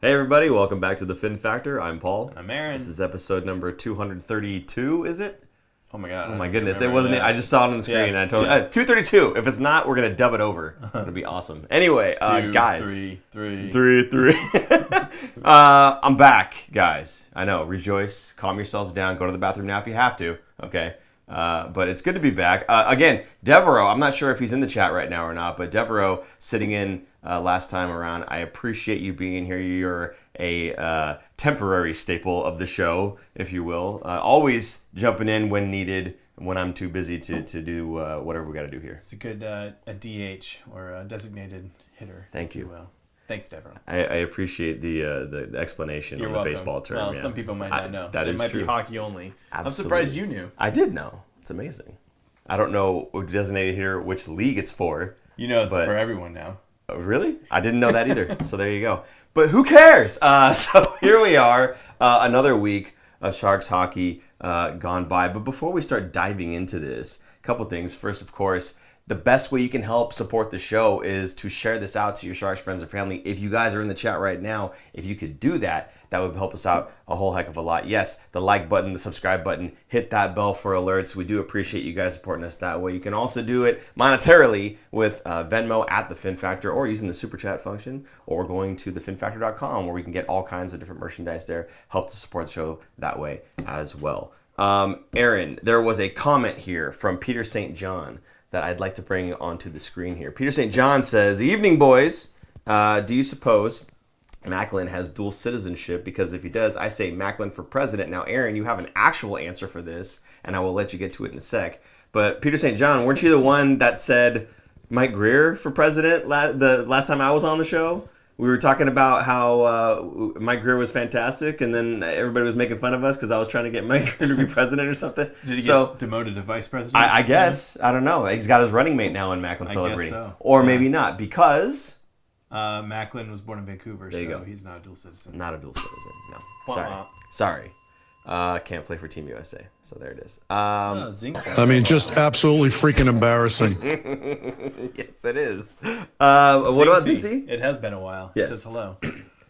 Hey everybody, welcome back to the Fin Factor. I'm Paul. I'm Aaron. This is episode number 232, is it? Oh my god. Oh my goodness, it wasn't. I just saw it on the screen and I told you. 232. If it's not, we're going to dub it over. It'll be awesome. Anyway, guys. 3. I'm back, guys. I know, rejoice, calm yourselves down, go to the bathroom now if you have to, okay? But it's good to be back. Again, Devereaux, I'm not sure if he's in the chat right now or not, but Devereaux sitting in last time around. I appreciate you being in here. You're a temporary staple of the show, if you will. Always jumping in when needed, when I'm too busy to do whatever we got to do here. It's a good a DH or a designated hitter. Thank you. Well, thanks, Devereaux. I appreciate the explanation You're on welcome. the baseball term. Well, yeah. some people might not know. That it is might true. be hockey only. Absolutely. I'm surprised you knew. I did know. It's amazing. I don't know designated hitter which league it's for. You know it's for everyone now. Really? I didn't know that either. So there you go. But who cares? So here we are, another week of Sharks hockey gone by. But before we start diving into this, a couple things. First, of course, the best way you can help support the show is to share this out to your Sharks friends and family. If you guys are in the chat right now, if you could do that, that would help us out a whole heck of a lot. Yes, the like button, the subscribe button, hit that bell for alerts. We do appreciate you guys supporting us that way. You can also do it monetarily with Venmo at the Fin Factor, or using the super chat function, or going to thefinfactor.com where we can get all kinds of different merchandise there. Help to support the show that way as well. Aaron, there was a comment here from Peter St. John that I'd like to bring onto the screen here. Peter St. John says, "Evening, boys. Do you suppose Macklin has dual citizenship? Because if he does, I say Macklin for president." Now, Aaron, you have an actual answer for this, and I will let you get to it in a sec. But Peter St. John, weren't you the one that said Mike Greer for president the last time I was on the show? We were talking about how Mike Greer was fantastic, and then everybody was making fun of us because I was trying to get Mike Greer to be president or something. Did he get demoted to vice president? I guess. I don't know. He's got his running mate now in Macklin Celebrini. So. Or maybe not, because Macklin was born in Vancouver, so he's not a dual citizen. Not a dual citizen, no. Sorry. Can't play for Team USA, so there it is. I mean, just absolutely freaking embarrassing. Yes, it is. What about Zinksy? It has been a while. Yes. It says hello.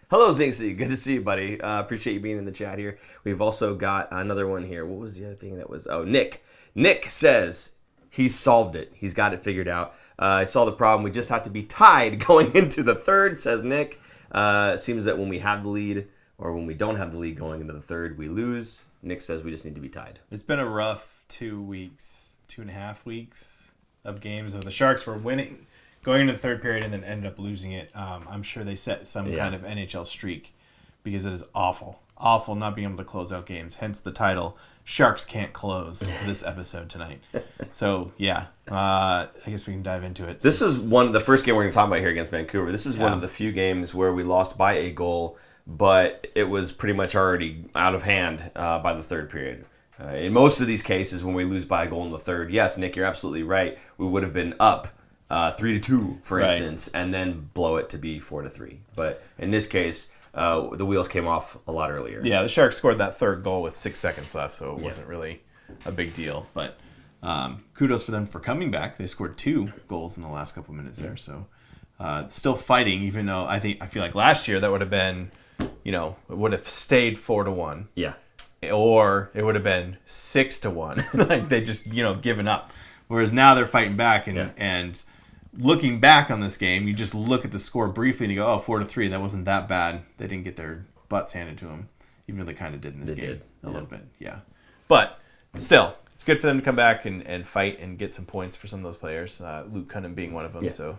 Hello, Zinksy. Good to see you, buddy. Appreciate you being in the chat here. We've also got another one here. What was the other thing that was? Oh, Nick. Nick says he's solved it. He's got it figured out. I saw the problem. We just have to be tied going into the third, says Nick. Seems that when we have the lead, or when we don't have the lead going into the third, we lose. Nick says we just need to be tied. It's been a rough 2.5 weeks of games. The Sharks were winning, going into the third period, and then ended up losing it. I'm sure they set some kind of NHL streak, because it is awful not being able to close out games. Hence the title, Sharks Can't Close, this episode tonight. So, yeah, I guess we can dive into it. This is the first game we're going to talk about here against Vancouver. This is one of the few games where we lost by a goal, but it was pretty much already out of hand by the third period. In most of these cases, when we lose by a goal in the third, yes, Nick, you're absolutely right. We would have been up 3-2, for instance, and then blow it to be 4-3. But in this case, the wheels came off a lot earlier. Yeah, the Sharks scored that third goal with 6 seconds left, so it wasn't really a big deal. But kudos for them for coming back. They scored 2 goals in the last couple minutes there, so still fighting. Even though I feel like last year that would have been, it would have stayed 4-1. Yeah. Or it would have been 6-1. Like they just given up. Whereas now they're fighting back and looking back on this game, you just look at the score briefly and you go, 4-3. That wasn't that bad. They didn't get their butts handed to them, even though they kind of did in this game a little bit. Yeah, but still, it's good for them to come back and fight and get some points for some of those players. Luke Cunningham being one of them. So.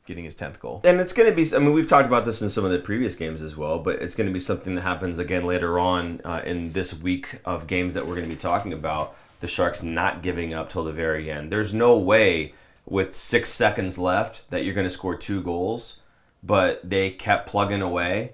Getting his 10th goal. And it's going to be, we've talked about this in some of the previous games as well, but it's going to be something that happens again later on in this week of games that we're going to be talking about. The Sharks not giving up till the very end. There's no way with 6 seconds left that you're going to score 2 goals, but they kept plugging away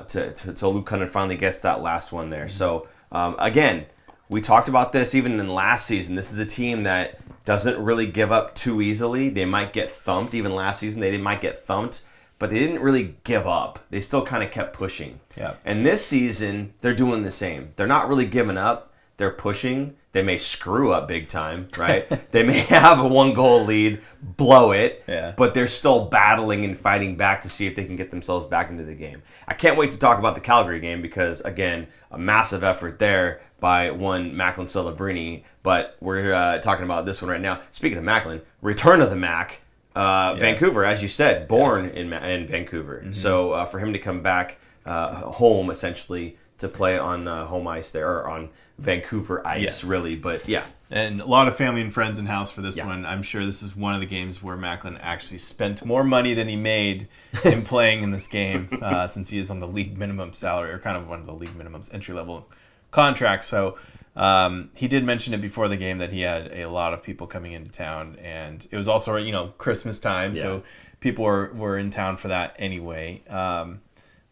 till Luke Cunningham finally gets that last one there. So, again, we talked about this even in last season. This is a team that doesn't really give up too easily. They might get thumped. Even last season, they might get thumped, but they didn't really give up. They still kind of kept pushing. Yeah. And this season, they're doing the same. They're not really giving up. They're pushing. They may screw up big time, right? They may have a 1-goal lead, blow it, but they're still battling and fighting back to see if they can get themselves back into the game. I can't wait to talk about the Calgary game because, again, a massive effort there by one Macklin Celebrini, but we're talking about this one right now. Speaking of Macklin, return of the Mac, Vancouver, as you said, born in Vancouver. Mm-hmm. So for him to come back home, essentially, to play on home ice there, or on Vancouver ice, really, but yeah. And a lot of family and friends in house for this one. I'm sure this is one of the games where Macklin actually spent more money than he made in playing in this game, since he is on the league minimum salary, or kind of one of the league minimums entry-level contracts. So he did mention it before the game that he had a lot of people coming into town, and it was also, Christmas time, so people were in town for that anyway.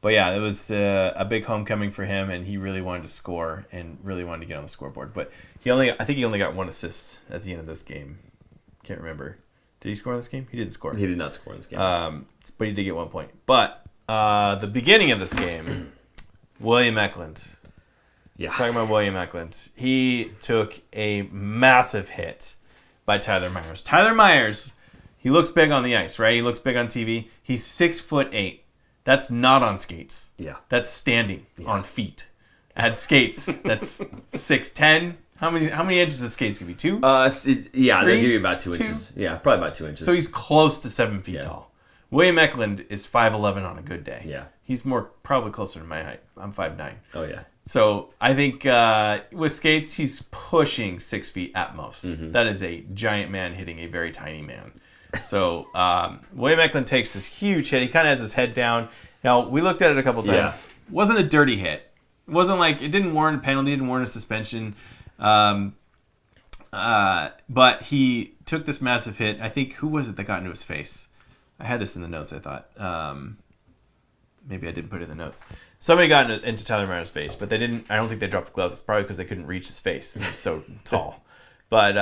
But yeah, it was a big homecoming for him, and he really wanted to score and really wanted to get on the scoreboard. But I think he only got 1 assist at the end of this game. Can't remember. Did he score in this game? He didn't score. He did not score in this game. But he did get 1 point. But the beginning of this game, William Eklund. Yeah. Talking about William Eklund. He took a massive hit by Tyler Myers. Tyler Myers, he looks big on the ice, right? He looks big on TV. He's 6'8". That's not on skates. Yeah. That's standing on feet. At skates, that's 6'10". How many inches of skates give you? 2? They give you about 2 inches. Yeah, probably about 2 inches. So he's close to 7 feet tall. William Eklund is 5'11" on a good day. Yeah. He's probably closer to my height. I'm 5'9". Oh, yeah. So I think with skates, he's pushing 6 feet at most. Mm-hmm. That is a giant man hitting a very tiny man. So William Eklund takes this huge hit. He kind of has his head down. Now, we looked at it a couple times. Yeah. It wasn't a dirty hit. It wasn't like, it didn't warrant a penalty, didn't warrant a suspension. But he took this massive hit. I think, who was it that got into his face? I had this in the notes, I thought. Maybe I didn't put it in the notes. Somebody got into Tyler Myers' face, but they didn't. I don't think they dropped the gloves. It's probably because they couldn't reach his face. He was so tall. But,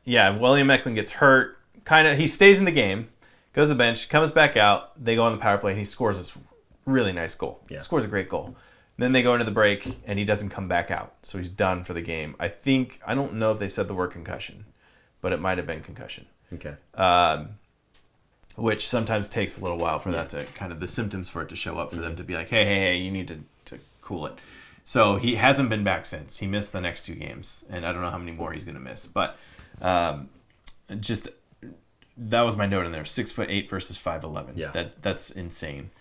William Eklund gets hurt. He stays in the game, goes to the bench, comes back out. They go on the power play, and he scores this really nice goal. Yeah. Scores a great goal. Then they go into the break, and he doesn't come back out. So he's done for the game. I don't know if they said the word concussion, but it might have been concussion. Okay. Which sometimes takes a little while for that to kind of, the symptoms for it to show up for them to be like, hey, you need to cool it. So he hasn't been back since. He missed the next 2 games, and I don't know how many more he's going to miss. But that was my note in there, 6'8" versus 5'11". Yeah. That's insane.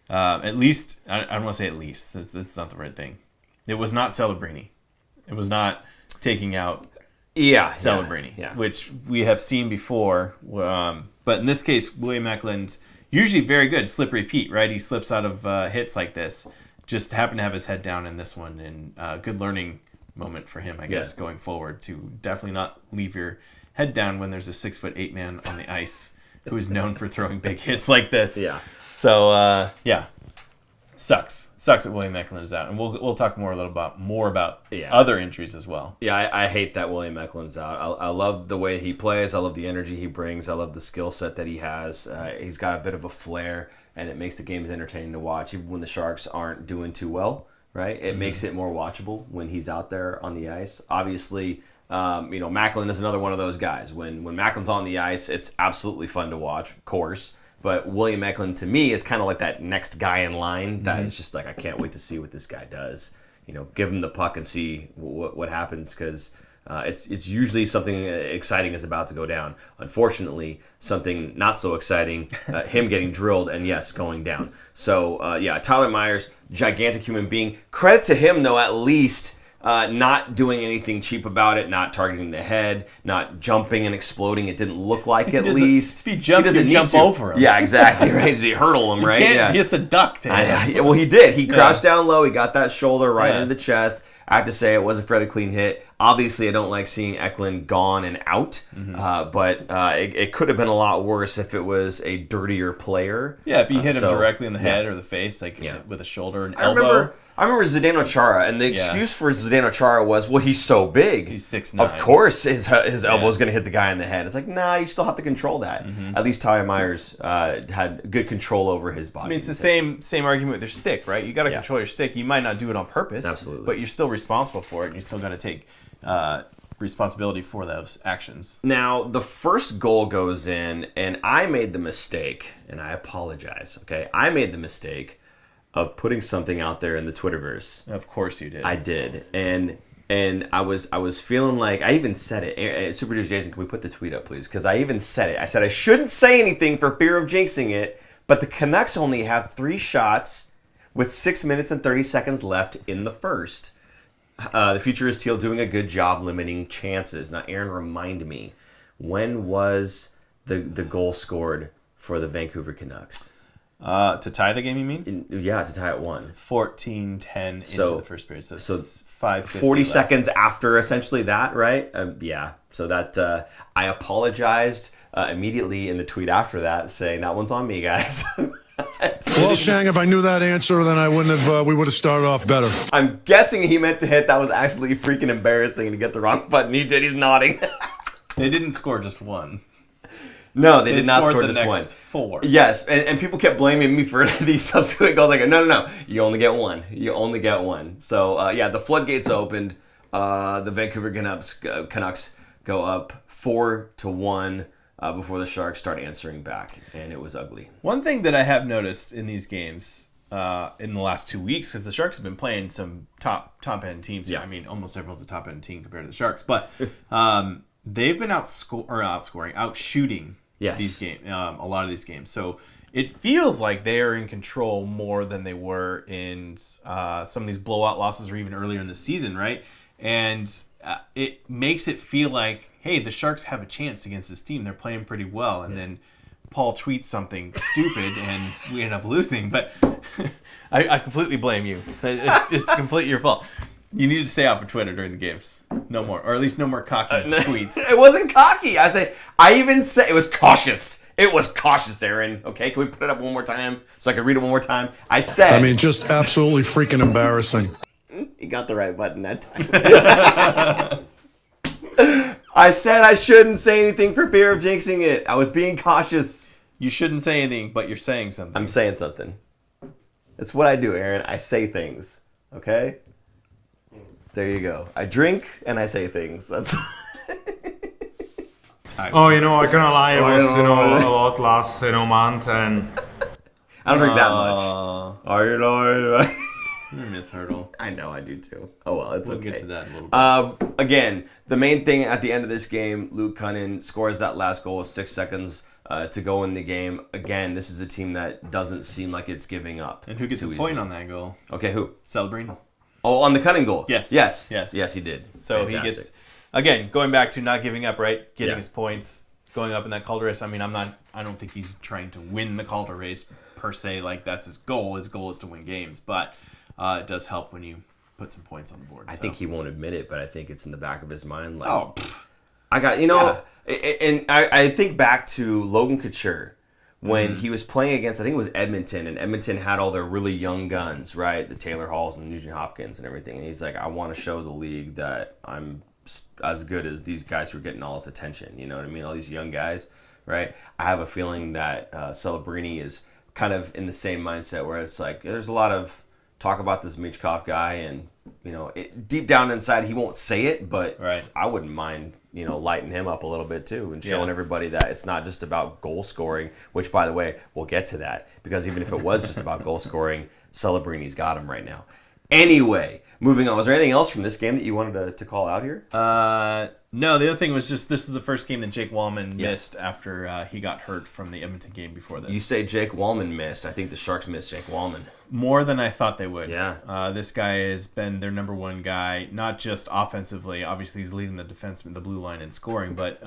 At least, I don't want to say at least. That's not the right thing. It was not Celebrini. It was not taking out Celebrini, which we have seen before. But in this case, William Eklund, usually very good, slippery Pete, right? He slips out of hits like this. Just happened to have his head down in this one, and good learning moment for him, I guess, going forward, to definitely not leave your head down when there's a 6'8" man on the ice who is known for throwing big hits like this. Yeah. So sucks that William Eklund is out, and we'll talk more about other injuries as well. Yeah, I hate that William Eklund's out. I love the way he plays. I love the energy he brings. I love the skill set that he has. He's got a bit of a flair, and it makes the games entertaining to watch, even when the Sharks aren't doing too well. Right? It makes it more watchable when he's out there on the ice. Obviously, Macklin is another one of those guys. When Macklin's on the ice, it's absolutely fun to watch, of course. But William Eklund, to me, is kind of like that next guy in line that is just like, I can't wait to see what this guy does. Give him the puck and see what happens, because it's usually something exciting is about to go down. Unfortunately, something not so exciting, him getting drilled and, yes, going down. So, Tyler Myers, gigantic human being. Credit to him, though, at least not doing anything cheap about it, not targeting the head, not jumping and exploding. It didn't look like, at least. If he jumps, you jump over him. Yeah, exactly. Right? He hurdle him, right? He has to duck. Well, he did. He crouched down low. He got that shoulder right into the chest. I have to say it was a fairly clean hit. Obviously, I don't like seeing Eklund gone and out, but it could have been a lot worse if it was a dirtier player. Yeah, if he hit him directly in the head or the face, with a shoulder and elbow. I remember Zdeno Chara, and the excuse for Zdeno Chara was, well, he's so big. He's 6'9". Of course his elbow is going to hit the guy in the head. It's like, nah, you still have to control that. At least Tyler Myers had good control over his body. I mean, it's the same argument with your stick, right? You got to control your stick. You might not do it on purpose. Absolutely. But you're still responsible for it, and you're still going to take responsibility for those actions. Now, the first goal goes in, and I made the mistake, and I apologize, okay? I made the mistake of putting something out there in the Twitterverse. Of course you did. I did. And I was feeling like, I even said it. Super Duper Jason, can we put the tweet up, please? Because I even said it. I said I shouldn't say anything for fear of jinxing it, but the Canucks only have 3 shots with 6 minutes and 30 seconds left in the first. The future is still doing a good job limiting chances. Now, Aaron, remind me, when was the goal scored for the Vancouver Canucks? To tie the game, you mean? To tie at 1. 14-10 into the first period. So 40 seconds after essentially that, right? So that I apologized immediately in the tweet after that, saying that one's on me, guys. Well, Shang, if I knew that answer, then I wouldn't have. We would have started off better. I'm guessing he meant to hit. That was actually freaking embarrassing to get the wrong button. He did. He's nodding. They didn't score just one. No, they did not score just one. 4. Yes, and people kept blaming me for these subsequent goals. Like, no, you only get one. You only get one. So the floodgates opened. The Vancouver Canucks go up 4-1. Before the Sharks start answering back, and it was ugly. One thing that I have noticed in these games in the last 2 weeks, because the Sharks have been playing some top-end teams. Yeah. I mean, almost everyone's a top-end team compared to the Sharks, but they've been outshooting these games, a lot of these games. So it feels like they are in control more than they were in some of these blowout losses or even earlier in the season, right? And it makes it feel like, hey, the Sharks have a chance against this team. They're playing pretty well. And then Paul tweets something stupid and we end up losing. But I completely blame you. It's completely your fault. You need to stay off of Twitter during the games. No more. Or at least no more cocky tweets. It wasn't cocky. I even said it was cautious. It was cautious, Aaron. Okay, can we put it up one more time so I can read it one more time? I said... I mean, just absolutely freaking embarrassing. He got the right button that time. I said I shouldn't say anything for fear of jinxing it. I was being cautious. You shouldn't say anything, but you're saying something. I'm saying something. It's what I do, Aaron. I say things. Okay? There you go. I drink and I say things. That's... Oh, I can't lie. It was, a lot last, month, and... I don't drink that much. I miss Hurdle. I know, I do too. Oh, well, it's okay. We'll get to that in a little bit. Again, the main thing at the end of this game, Luke Cunnin scores that last goal with 6 seconds to go in the game. Again, this is a team that doesn't seem like it's giving up. And who gets a point on that goal? Okay, who? Celebrini. Oh, on the Cunnin goal? Yes. Yes, he did. So Fantastic. he gets, again, going back to not giving up, right? Getting his points, going up in that Calder race. I mean, I don't think he's trying to win the Calder race per se. Like, that's his goal. His goal is to win games. But it does help when you put some points on the board. I think he won't admit it, but I think it's in the back of his mind. Like, oh, I got, and I think back to Logan Couture when he was playing against, I think it was Edmonton, and Edmonton had all their really young guns, right? The Taylor Halls and the Nugent Hopkins and everything. And he's like, I want to show the league that I'm as good as these guys who are getting all this attention. You know what I mean? All these young guys, right? I have a feeling that Celebrini is kind of in the same mindset where it's like, there's a lot of talk about this Michkov guy, and deep down inside he won't say it, but I wouldn't mind lighting him up a little bit too and showing everybody that it's not just about goal scoring, which, by the way, we'll get to that, because even if it was just about goal scoring, Celebrini's got him right now. Anyway, moving on. Was there anything else from this game that you wanted to call out here? No, the other thing was just this is the first game that Jake Wallman missed after he got hurt from the Edmonton game before this. You say Jake Wallman missed. I think the Sharks missed Jake Wallman. More than I thought they would. Yeah. This guy has been their number one guy, not just offensively. Obviously, he's leading the defenseman, the blue line in scoring, but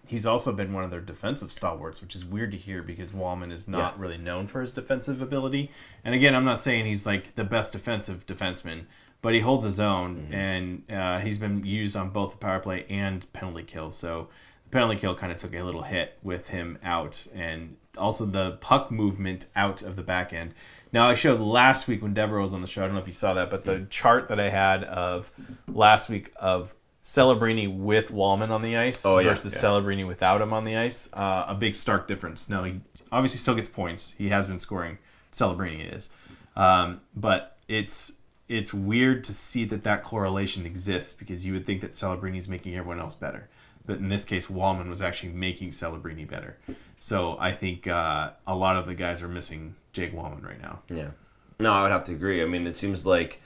he's also been one of their defensive stalwarts, which is weird to hear because Wallman is not really known for his defensive ability. And again, I'm not saying he's like the best defensive defenseman, but he holds his own, and he's been used on both the power play and penalty kill. So the penalty kill kind of took a little hit with him out, and also the puck movement out of the back end. Now, I showed last week when Devereaux was on the show, I don't know if you saw that, but the chart that I had of last week of Celebrini with Wallman on the ice versus Celebrini without him on the ice, a big stark difference. Now, he obviously still gets points. He has been scoring. Celebrini is. But it's it's weird to see that correlation exists because you would think that Celebrini's making everyone else better. But in this case, Wallman was actually making Celebrini better. So I think a lot of the guys are missing Jake Wallman right now. Yeah. No, I would have to agree. I mean, it seems like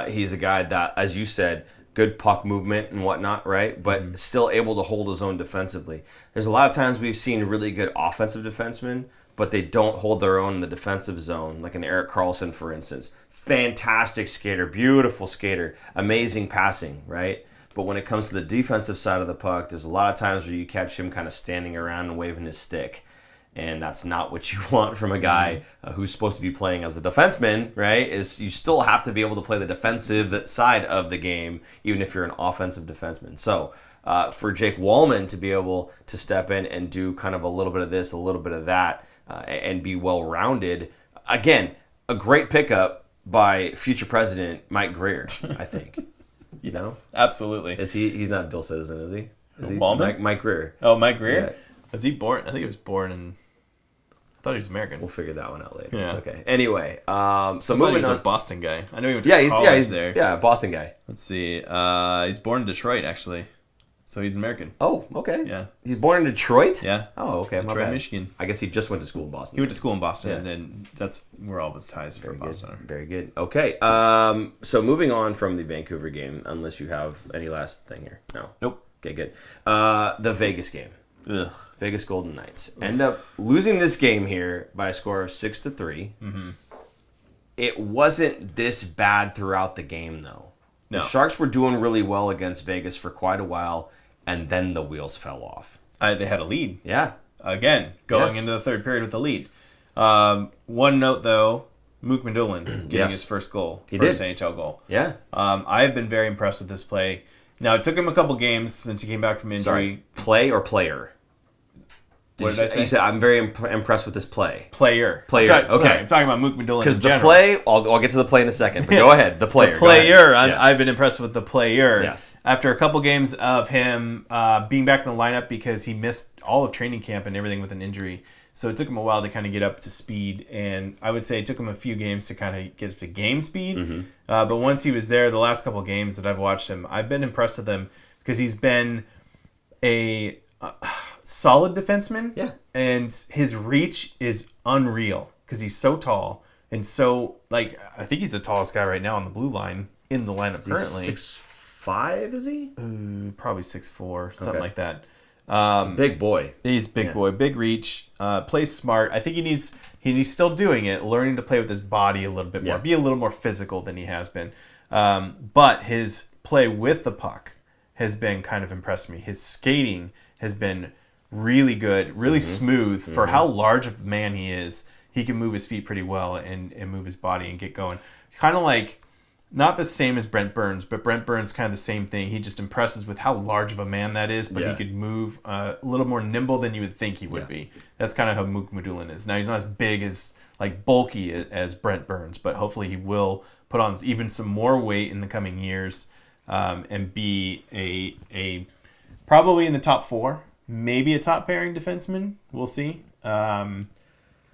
he's a guy that, as you said, good puck movement and whatnot, right? But still able to hold his own defensively. There's a lot of times we've seen really good offensive defensemen, but they don't hold their own in the defensive zone, like an Erik Karlsson, for instance. Fantastic skater, beautiful skater, amazing passing, right? But when it comes to the defensive side of the puck, there's a lot of times where you catch him kind of standing around and waving his stick. And that's not what you want from a guy who's supposed to be playing as a defenseman, right? Is you still have to be able to play the defensive side of the game, even if you're an offensive defenseman. So for Jake Wallman to be able to step in and do kind of a little bit of this, a little bit of that, and be well-rounded, again, a great pickup by future president Mike Greer, I think. You know, absolutely. Is he's not a dual citizen, is he? Is he Wallman? Mike Greer? Oh, Mike Greer. Yeah. Was he born? I think he was born in. I thought he was American. We'll figure that one out later. Yeah. It's okay. Anyway, so I thought moving he was on. a Boston guy. I know he went to college there. Yeah, Boston guy. Let's see. He's born in Detroit, actually. So he's American. Oh, okay. Yeah. He's born in Detroit? Yeah. Oh, okay. My Detroit, bad. Michigan. I guess he just went to school in Boston. He went to school in Boston, Yeah. and then that's where all of his ties from Boston are. Very good. Okay. So moving on from the Vancouver game, unless you have any last thing here. No. Nope. Okay, good. The Vegas game. Ugh. Vegas Golden Knights end up losing this game here by a score of 6-3. Mm-hmm. It wasn't this bad throughout the game, though. No. The Sharks were doing really well against Vegas for quite a while, and then the wheels fell off. They had a lead. Yeah. Again, going Yes. into the third period with the lead. One note, though, Mook Madulin getting Yes. his first goal. He first did. NHL goal. Yeah. I've been very impressed with this play. Now, it took him a couple games since he came back from injury. Sorry. Play or player? What did I say? You said, I'm very impressed with this play. Player. Player, okay. I'm talking about Mook Madulin Because in the general. play, I'll get to the play in a second, but go ahead. The player. The go ahead. player. Yes. I've been impressed with the player. Yes. After a couple games of him being back in the lineup because he missed all of training camp and everything with an injury. So it took him a while to kind of get up to speed. And I would say it took him a few games to kind of get up to game speed. Mm-hmm. But once he was there, the last couple games that I've watched him, I've been impressed with him because he's been a solid defenseman. Yeah. And his reach is unreal because he's so tall. And so, like, I think he's the tallest guy right now on the blue line in the lineup currently. 6'5", is he? Probably 6'4", something Okay. like that. Big boy. He's big boy, big reach, plays smart. I think he's still doing it, learning to play with his body a little bit more, Yeah. be a little more physical than he has been. But his play with the puck has been kind of impressed me. His skating has been really good, really smooth for how large of a man he is. He can move his feet pretty well and move his body and get going. Kind of like, not the same as Brent Burns, but Brent Burns kind of the same thing. He just impresses with how large of a man that is, but Yeah. he could move a little more nimble than you would think he would be. That's kind of how Mook Madulin is. Now, he's not as big as, like, bulky as Brent Burns, but hopefully he will put on even some more weight in the coming years and be a probably in the top 4, maybe a top pairing defenseman. We'll see.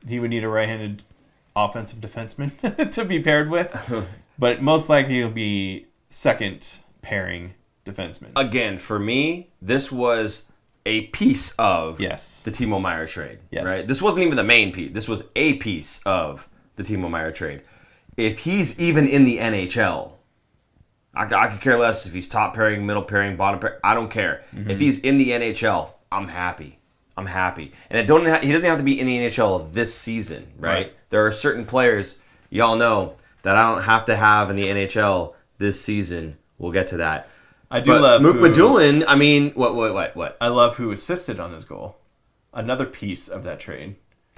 He would need a right-handed offensive defenseman to be paired with, but most likely he'll be second pairing defenseman. Again, for me, this was a piece of Yes. the Timo Meier trade. Yes. Right? This wasn't even the main piece. This was a piece of the Timo Meier trade. If he's even in the NHL, I could care less if he's top pairing, middle pairing, bottom pairing. I don't care. If he's in the NHL, I'm happy. I'm happy. And he doesn't have to be in the NHL this season, right? There are certain players, y'all know, that I don't have to have in the NHL this season. We'll get to that. I do But love Mook who- Madulin, I mean, what? I love who assisted on his goal. Another piece of that trade.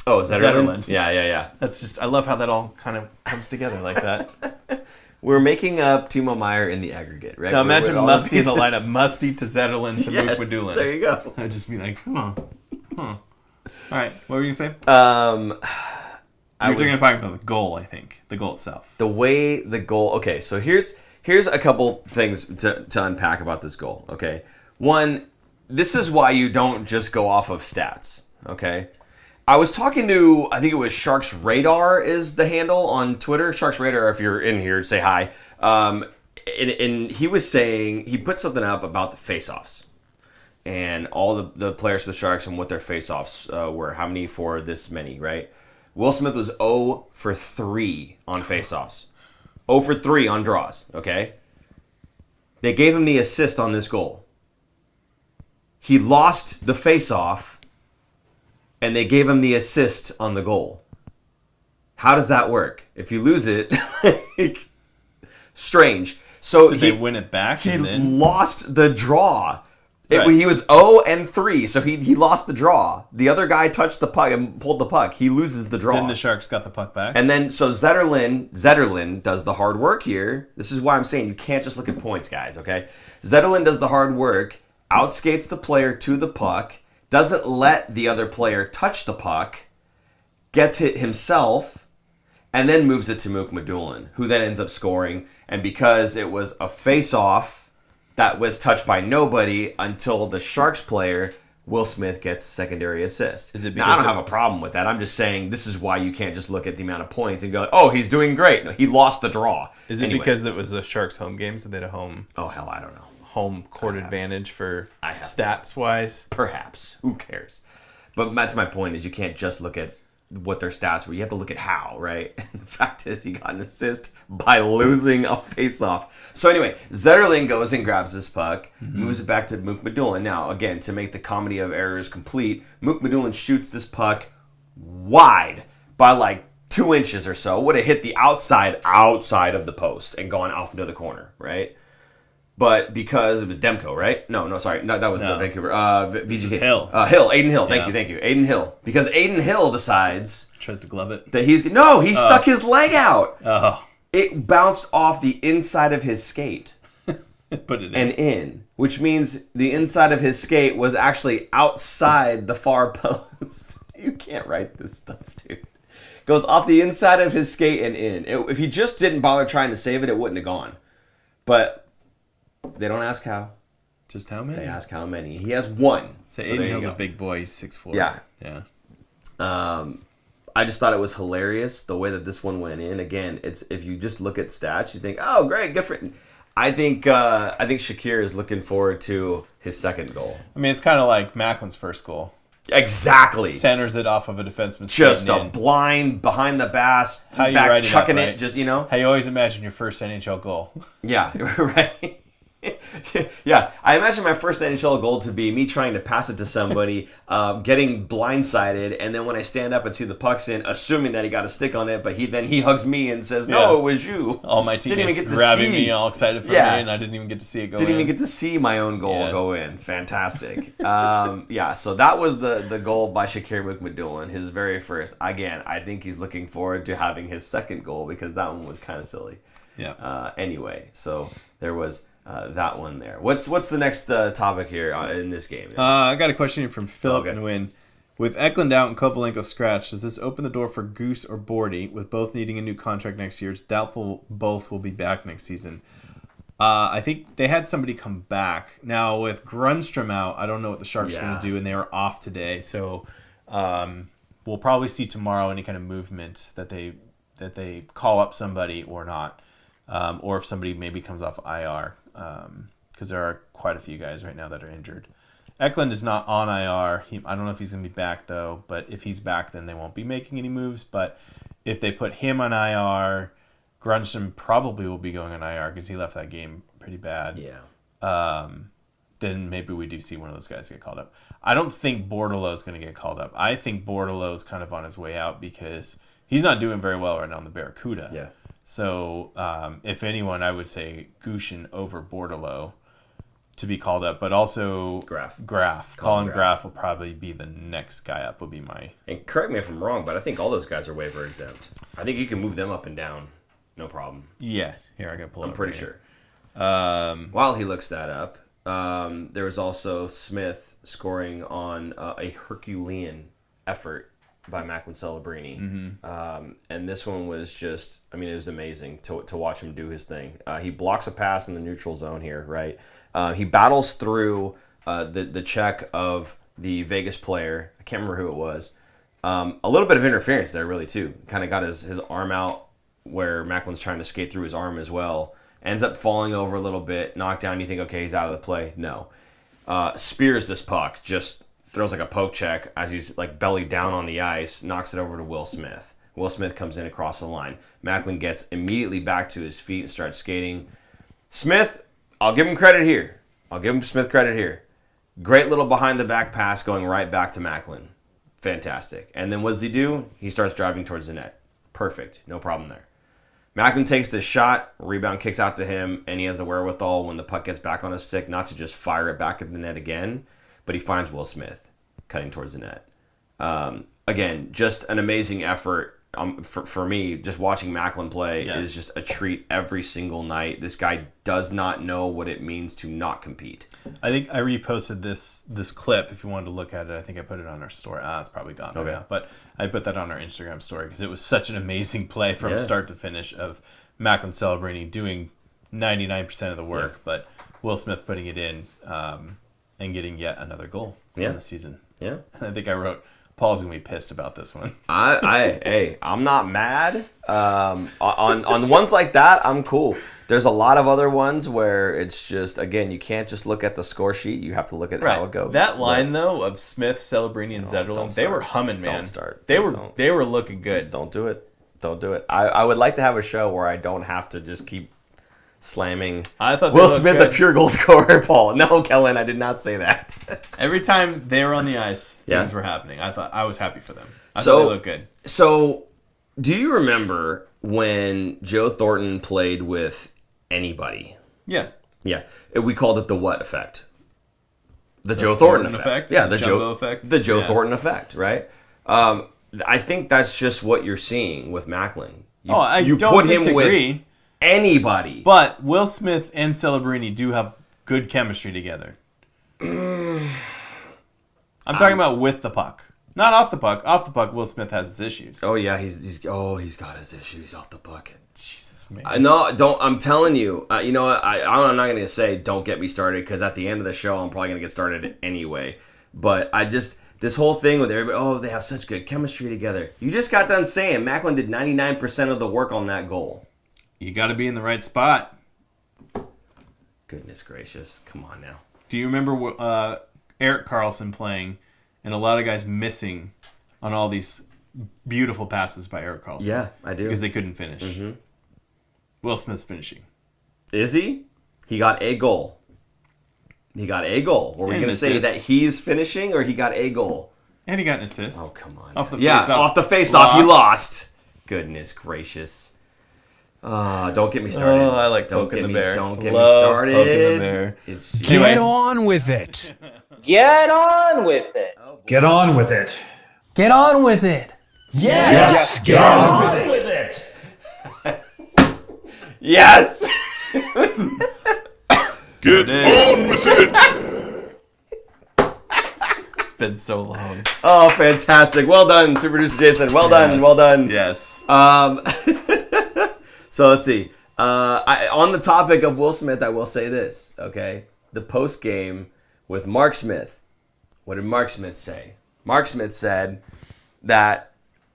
Oh, is that Zetterlund? Zetterlund. Yeah. That's just, I love how that all kind of comes together like that. We're making up Timo Meier in the aggregate, right? Now imagine With all Musty in the these- lineup. Musty to Zetterlund to Yes, Mook Madulin. there you go. I'd just be like, huh. All right, what were you going to say? I You're was- talking about the goal, I think. The goal itself. the way the goal. Okay, so here's a couple things to unpack about this goal. Okay, one, this is why you don't just go off of stats. Okay, I was talking to, I think it was Sharks Radar is the handle on Twitter. Sharks Radar, if you're in here, say hi. And he was saying, he put something up about the face-offs and all the players for the Sharks and what their face-offs were. How many for this many, right? Will Smith was 0 for 3 on face-offs. 0 for 3 on draws, okay? They gave him the assist on this goal. He lost the face-off, and they gave him the assist on the goal. How does that work? If you lose it, like, strange. So Did they win it back? He then... lost the draw. Right. He was 0 and 3, so he lost the draw. The other guy touched the puck and pulled the puck. He loses the draw. Then the Sharks got the puck back. And then, so Zetterlund does the hard work here. This is why I'm saying you can't just look at points, guys, okay? Zetterlund does the hard work, outskates the player to the puck, doesn't let the other player touch the puck, gets hit himself, and then moves it to Mook Madulin, who then ends up scoring. And because it was a face-off that was touched by nobody until the Sharks player, Will Smith gets a secondary assist. Is it now, I don't have a problem with that. I'm just saying this is why you can't just look at the amount of points and go, oh, he's doing great. No, he lost the draw. Is it because it was the Sharks home game, so they had a home... Oh, hell, I don't know. Home court advantage for stats-wise? Perhaps. Who cares? But that's my point, is you can't just look at what their stats were. You have to look at how, right? And the fact is he got an assist by losing a face-off. So anyway, Zetterlund goes and grabs this puck, moves it back to Mook Madulin. Now, again, to make the comedy of errors complete, Mook Madulin shoots this puck wide by like 2 inches or so. Would have hit the outside of the post and gone off into the corner, right? But because it was Demko, right? No, sorry. No, that was the Vancouver. VZK. Hill. Aiden Hill. Thank you. Aiden Hill. Because Aiden Hill decides... Tries to glove it. That he stuck his leg out. Oh. It bounced off the inside of his skate. Put it in. Which means the inside of his skate was actually outside the far post. You can't write this stuff, dude. Goes off the inside of his skate and in. If he just didn't bother trying to save it, it wouldn't have gone. But... they don't ask how. Just how many? They ask how many. He has 1. So Aiden Hill's a big boy. He's 6'4". Yeah. I just thought it was hilarious the way that this one went in. Again, it's if you just look at stats, you think, oh, great, good for. I think Shakir is looking forward to his second goal. I mean, it's kind of like Macklin's first goal. Exactly. Centers it off of a defenseman. Just a blind behind the bass, back chucking it. Just How you always imagine your first NHL goal. Yeah. Right. Yeah, I imagine my first NHL goal to be me trying to pass it to somebody, getting blindsided, and then when I stand up and see the puck's in, assuming that he got a stick on it, but he hugs me and says, "No, it was you." All my teammates grabbing me, all excited for me, and I didn't even get to see it go in. Didn't even get to see my own goal go in. Fantastic. So that was the goal by Shakir Mook-Madulin, his very first. Again, I think he's looking forward to having his second goal because that one was kind of silly. Yeah. Anyway, so there was... that one there. What's the next topic here in this game? I got a question here from Philip Nguyen. With Eklund out and Kovalenko scratched, does this open the door for Goose or Bordy, with both needing a new contract next year? It's doubtful both will be back next season. I think they had somebody come back. Now, with Grundstrom out, I don't know what the Sharks are going to do, and they were off today. So we'll probably see tomorrow any kind of movement that they call up somebody or not. Or if somebody maybe comes off IR. Because there are quite a few guys right now that are injured. Eklund is not on IR. I don't know if he's going to be back, though. But if he's back, then they won't be making any moves. But if they put him on IR, Grundstrom probably will be going on IR because he left that game pretty bad. Yeah. Then maybe we do see one of those guys get called up. I don't think Bordeleau is going to get called up. I think Bordeleau is kind of on his way out because he's not doing very well right now in the Barracuda. Yeah. So, if anyone, I would say Gushin over Bordeleau to be called up, but also Graf. Colin Graf will probably be the next guy up, would be my... And correct me if I'm wrong, but I think all those guys are waiver exempt. I think you can move them up and down, no problem. Yeah. Here, I got to pull it up. I'm pretty sure. While he looks that up, there was also Smith scoring on a Herculean effort by Macklin Celebrini. And this one was just, I mean, it was amazing to watch him do his thing. He blocks a pass in the neutral zone here, right? He battles through the check of the Vegas player. I can't remember who it was. A little bit of interference there, really, too. Kind of got his arm out where Macklin's trying to skate through his arm as well. Ends up falling over a little bit, knocked down. You think, okay, he's out of the play. No. Spears this puck, just throws like a poke check as he's like belly down on the ice, knocks it over to Will Smith. Will Smith comes in across the line. Macklin gets immediately back to his feet and starts skating. Smith, I'll give him credit here. Great little behind-the-back pass going right back to Macklin. Fantastic. And then what does he do? He starts driving towards the net. Perfect. No problem there. Macklin takes the shot, rebound kicks out to him, and he has the wherewithal when the puck gets back on his stick not to just fire it back at the net again, but he finds Will Smith cutting towards the net. Again, just an amazing effort. For me, just watching Macklin play is just a treat every single night. This guy does not know what it means to not compete. I think I reposted this clip if you wanted to look at it. I think I put it on our story. It's probably gone right now. But I put that on our Instagram story because it was such an amazing play from start to finish of Macklin Celebrini doing 99% of the work, but Will Smith putting it in and getting yet another goal in the season. Yeah. And I think I wrote, Paul's gonna be pissed about this one. I'm not mad. On ones like that, I'm cool. There's a lot of other ones where it's just, again, you can't just look at the score sheet. You have to look at how it goes. That line though of Smith, Celebrini, and Zetterlund, they were humming, man. Don't start. They were looking good. Don't do it. I would like to have a show where I don't have to just keep slamming Will Smith, the pure goal scorer, Paul. No, Kellen, I did not say that. Every time they were on the ice, things were happening. I was happy for them. I thought they looked good. So, do you remember when Joe Thornton played with anybody? Yeah. Yeah. We called it the what effect? The Joe Thornton effect. Yeah, the Joe effect. The Joe Thornton effect, right? I think that's just what you're seeing with Macklin. You don't put him with anybody. But Will Smith and Celebrini do have good chemistry together. I'm talking about with the puck. Not off the puck. Off the puck, Will Smith has his issues. Oh yeah, he's got his issues off the puck. Jesus, man. I'm telling you. You know what? I'm not going to say don't get me started because at the end of the show I'm probably going to get started anyway. But this whole thing with everybody, they have such good chemistry together. You just got done saying Macklin did 99% of the work on that goal. You got to be in the right spot. Goodness gracious. Come on now. Do you remember Erik Karlsson playing and a lot of guys missing on all these beautiful passes by Erik Karlsson? Yeah, I do. Because they couldn't finish. Mm-hmm. Will Smith's finishing. Is he? He got a goal. Were we going to say that he's finishing or he got a goal? And he got an assist. Oh, come on. Off the face-off. Off the face-off, he lost. Goodness gracious. Don't get me started. Oh, I like poking the bear. Don't get me started. Poking the bear. Get on with it. Get on with it. Get on with it. Get on with it. Yes, get on with it. Yes. Get on with it. It's been so long. Oh, fantastic. Well done, Super Producer Jason. Well done. Yes. So let's see. On the topic of Will Smith, I will say this, okay? The post game with Mark Smith. What did Mark Smith say? Mark Smith said that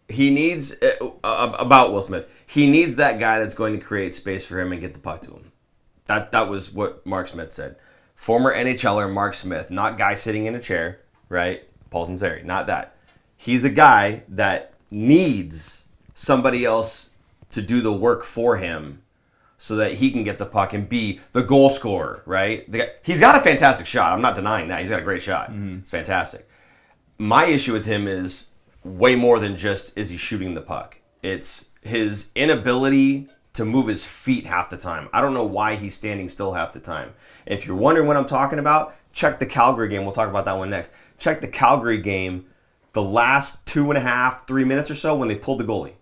he needs, about Will Smith, he needs that guy that's going to create space for him and get the puck to him. That was what Mark Smith said. Former NHLer Mark Smith, not guy sitting in a chair, right? Paul Sunseri, not that. He's a guy that needs somebody else to do the work for him so that he can get the puck and be the goal scorer, right? He's got a fantastic shot. I'm not denying that. He's got a great shot. Mm-hmm. It's fantastic. My issue with him is way more than just is he shooting the puck. It's his inability to move his feet half the time. I don't know why he's standing still half the time. If you're wondering what I'm talking about, check the Calgary game. We'll talk about that one next. Check the Calgary game, the last 2.5, 3 minutes or so when they pulled the goalie.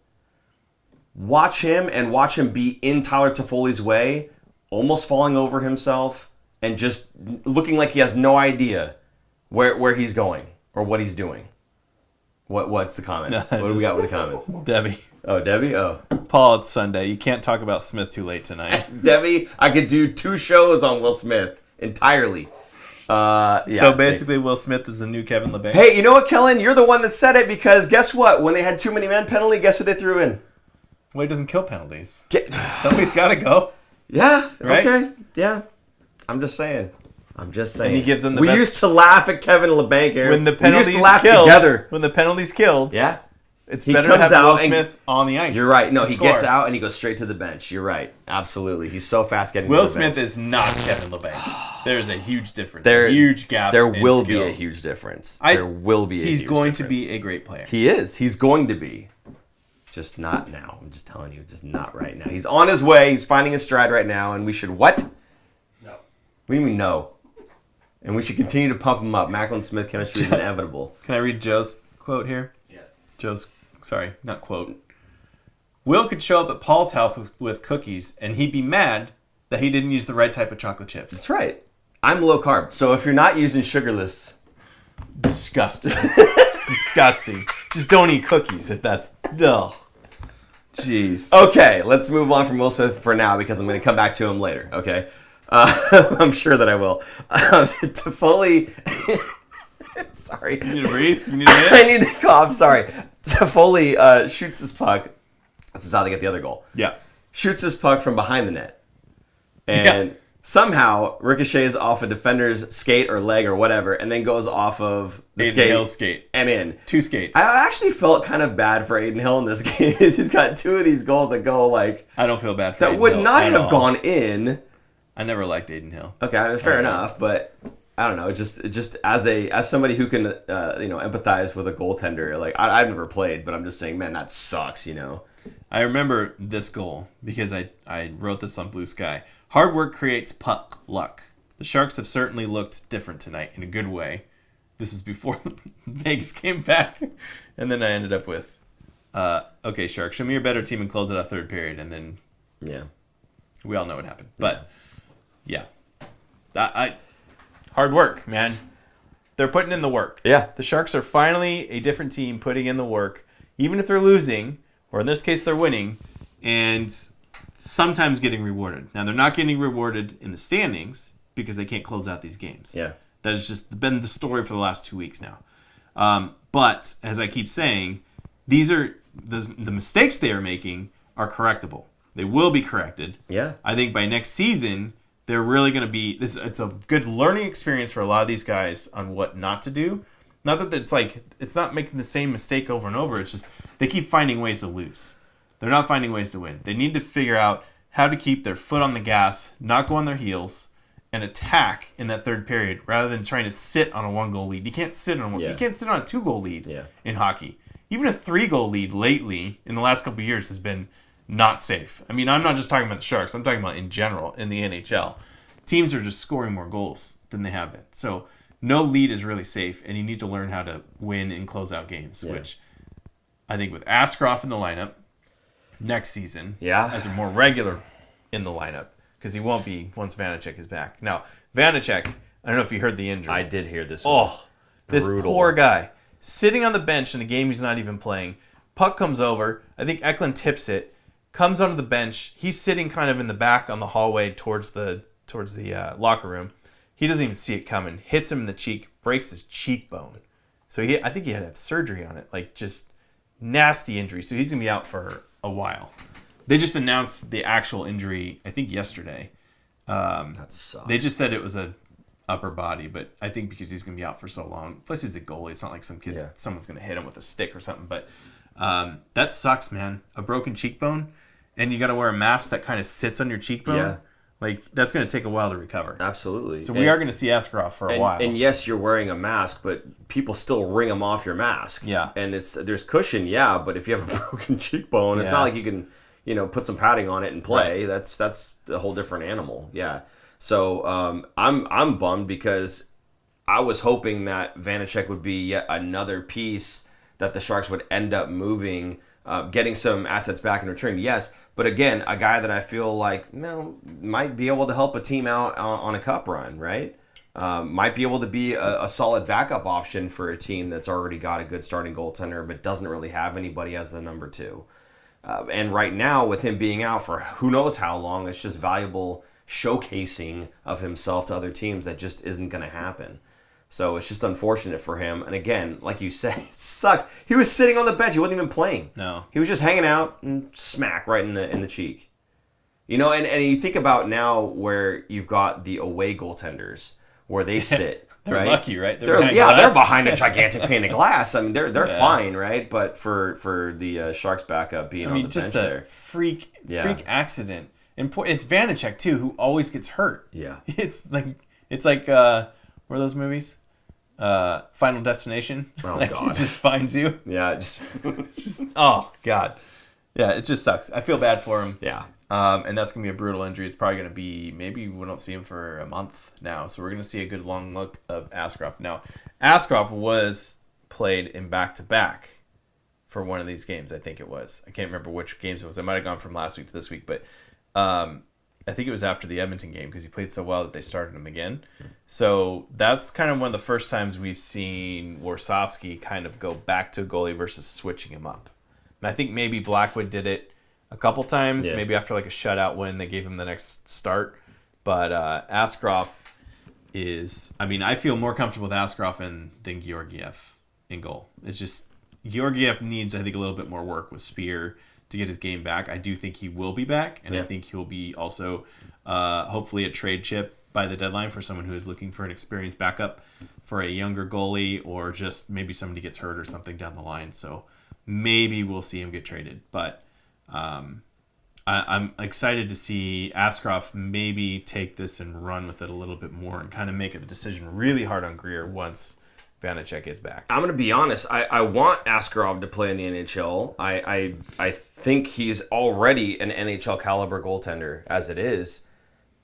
Watch him be in Tyler Toffoli's way, almost falling over himself and just looking like he has no idea where he's going or what he's doing. What's the comments? What do we got with the comments? Debbie. Oh, Debbie? Oh. Paul, it's Sunday. You can't talk about Smith too late tonight. Debbie, I could do 2 shows on Will Smith entirely. So basically, Will Smith is the new Kevin LeBanc. Hey, you know what, Kellen? You're the one that said it because guess what? When they had too many men penalty, guess what they threw in? Well, he doesn't kill penalties. Somebody's got to go. Yeah. Right? Okay. Yeah. I'm just saying. And he gives them the we best. used to laugh at Kevin LeBanc, Aaron. When the penalties we used to laugh killed, together. When the penalty's killed, Yeah. it's He better to comes have Will out and- Smith on the ice. You're right. No, he score. gets out and he goes straight to the bench. You're right. Absolutely. He's so fast getting Will to the bench. Smith is not Kevin LeBanc. There's a huge difference. There- a huge gap. There in will skill. be a huge difference. There will be a He's huge going difference. to be a great player. He is. He's going to be. Just not now. I'm just telling you, just not right now. He's on his way. He's finding his stride right now, and we should what? No. What do you mean no? And we should continue to pump him up. Macklin Smith chemistry is inevitable. Can I read Joe's quote here? Yes. Sorry, not quote. Will could show up at Paul's house with cookies, and he'd be mad that he didn't use the right type of chocolate chips. That's right. I'm low carb, so if you're not using sugarless, Disgusting. Disgusting. Just don't eat cookies if that's... Ugh. Jeez. okay, let's move on from Will Smith for now because I'm going to come back to him later. Okay, I'm sure that I will. To fully, sorry, You need to breathe? You need to I hit? need to cough. Sorry. Toffoli shoots this puck. This is how they get the other goal. Yeah. Shoots this puck from behind the net, and somehow ricochets off a defender's skate or leg or whatever, and then goes off of the Aiden skate, Hill's skate. and in. 2 skates. I actually felt kind of bad for Aiden Hill in this game. He's got 2 of these goals that go like I don't feel bad for that Aiden would Hill not at have all. gone in. I never liked Aiden Hill. Okay, I mean, fair enough, but I don't know. Just as somebody who can empathize with a goaltender, like I've never played, but I'm just saying, man, that sucks. I remember this goal because I wrote this on Blue Sky. Hard work creates puck luck. The Sharks have certainly looked different tonight in a good way. This is before Vegas came back. And then I ended up with, okay, Sharks, show me your better team and close it out third period. And then Yeah. we all know what happened. But, yeah. Hard work, man. They're putting in the work. Yeah. The Sharks are finally a different team putting in the work, even if they're losing, or in this case they're winning, and sometimes getting rewarded. Now, they're not getting rewarded in the standings because they can't close out these games. Yeah. That has just been the story for the last 2 weeks now. But, as I keep saying, these are the mistakes they are making are correctable. They will be corrected. Yeah. I think by next season, they're really going to be... It's a good learning experience for a lot of these guys on what not to do. Not that it's not making the same mistake over and over. It's just they keep finding ways to lose. They're not finding ways to win. They need to figure out how to keep their foot on the gas, not go on their heels, and attack in that third period rather than trying to sit on a 1-goal lead. You can't sit on Yeah. You can't sit on a 2-goal lead Yeah. in hockey. Even a 3-goal lead lately in the last couple of years has been not safe. I mean, I'm not just talking about the Sharks. I'm talking about in general in the NHL. Teams are just scoring more goals than they have been. So no lead is really safe, and you need to learn how to win and close out games, which I think with Askarov in the lineup next season, as a more regular in the lineup, because he won't be once Vanacek is back. Now, Vanacek, I don't know if you heard the injury. I did hear this one. Oh, this poor guy. Sitting on the bench in a game he's not even playing. Puck comes over. I think Eklund tips it. Comes onto the bench. He's sitting kind of in the back on the hallway towards the locker room. He doesn't even see it coming. Hits him in the cheek. Breaks his cheekbone. So I think he had to have surgery on it. Like, just nasty injury. So he's going to be out for a while. They just announced the actual injury, I think, yesterday. That sucks. They just said it was a upper body, but I think because he's going to be out for so long. Plus, he's a goalie. It's not like someone's going to hit him with a stick or something. But that sucks, man. A broken cheekbone, and you got to wear a mask that kind of sits on your cheekbone. Yeah. Like, that's going to take a while to recover. Absolutely. So we are going to see Askarov for a while. And yes, you're wearing a mask, but people still wring them off your mask. Yeah. And there's cushion, but if you have a broken cheekbone, it's not like you can, put some padding on it and play. Right. That's a whole different animal. Yeah. So I'm bummed because I was hoping that Vanacek would be yet another piece that the Sharks would end up moving, getting some assets back in return. Yes. But again, a guy that I feel like might be able to help a team out on a cup run, right? Might be able to be a solid backup option for a team that's already got a good starting goaltender, but doesn't really have anybody as the number 2. And right now, with him being out for who knows how long, it's just valuable showcasing of himself to other teams that just isn't going to happen. So it's just unfortunate for him. And again, like you said, it sucks. He was sitting on the bench. He wasn't even playing. No. He was just hanging out and smack right in the cheek. You know, and you think about now where you've got the away goaltenders where they sit. They're right? lucky, right? They're behind a gigantic pane of glass. I mean, they're fine, right? But for the Sharks backup being on the bench there, freak accident. And it's Vanacek too, who always gets hurt. Yeah, it's like what are those movies? Final Destination. Oh like, God, it just finds you. Yeah, just oh God, yeah, it just sucks. I feel bad for him. Yeah. And that's going to be a brutal injury. It's probably going to be, maybe we don't see him for a month now. So we're going to see a good long look of Askarov. Now, Askarov was played in back-to-back for one of these games, I think it was. I can't remember which games it was. I might have gone from last week to this week. But I think it was after the Edmonton game because he played so well that they started him again. So that's kind of one of the first times we've seen Warsofsky kind of go back to a goalie versus switching him up. And I think maybe Blackwood did it a couple times, maybe after like a shutout win, they gave him the next start. But Askarov is, I mean, I feel more comfortable with Askarov than Georgiev in goal. It's just, Georgiev needs, I think, a little bit more work with Spear to get his game back. I do think he will be back, and I think he'll be also hopefully a trade chip by the deadline for someone who is looking for an experienced backup for a younger goalie, or just maybe somebody gets hurt or something down the line. So maybe we'll see him get traded. But I'm excited to see Askarov maybe take this and run with it a little bit more and kind of make the decision really hard on Greer once Vanacek is back. I'm going to be honest. I want Askarov to play in the NHL. I think he's already an NHL caliber goaltender as it is,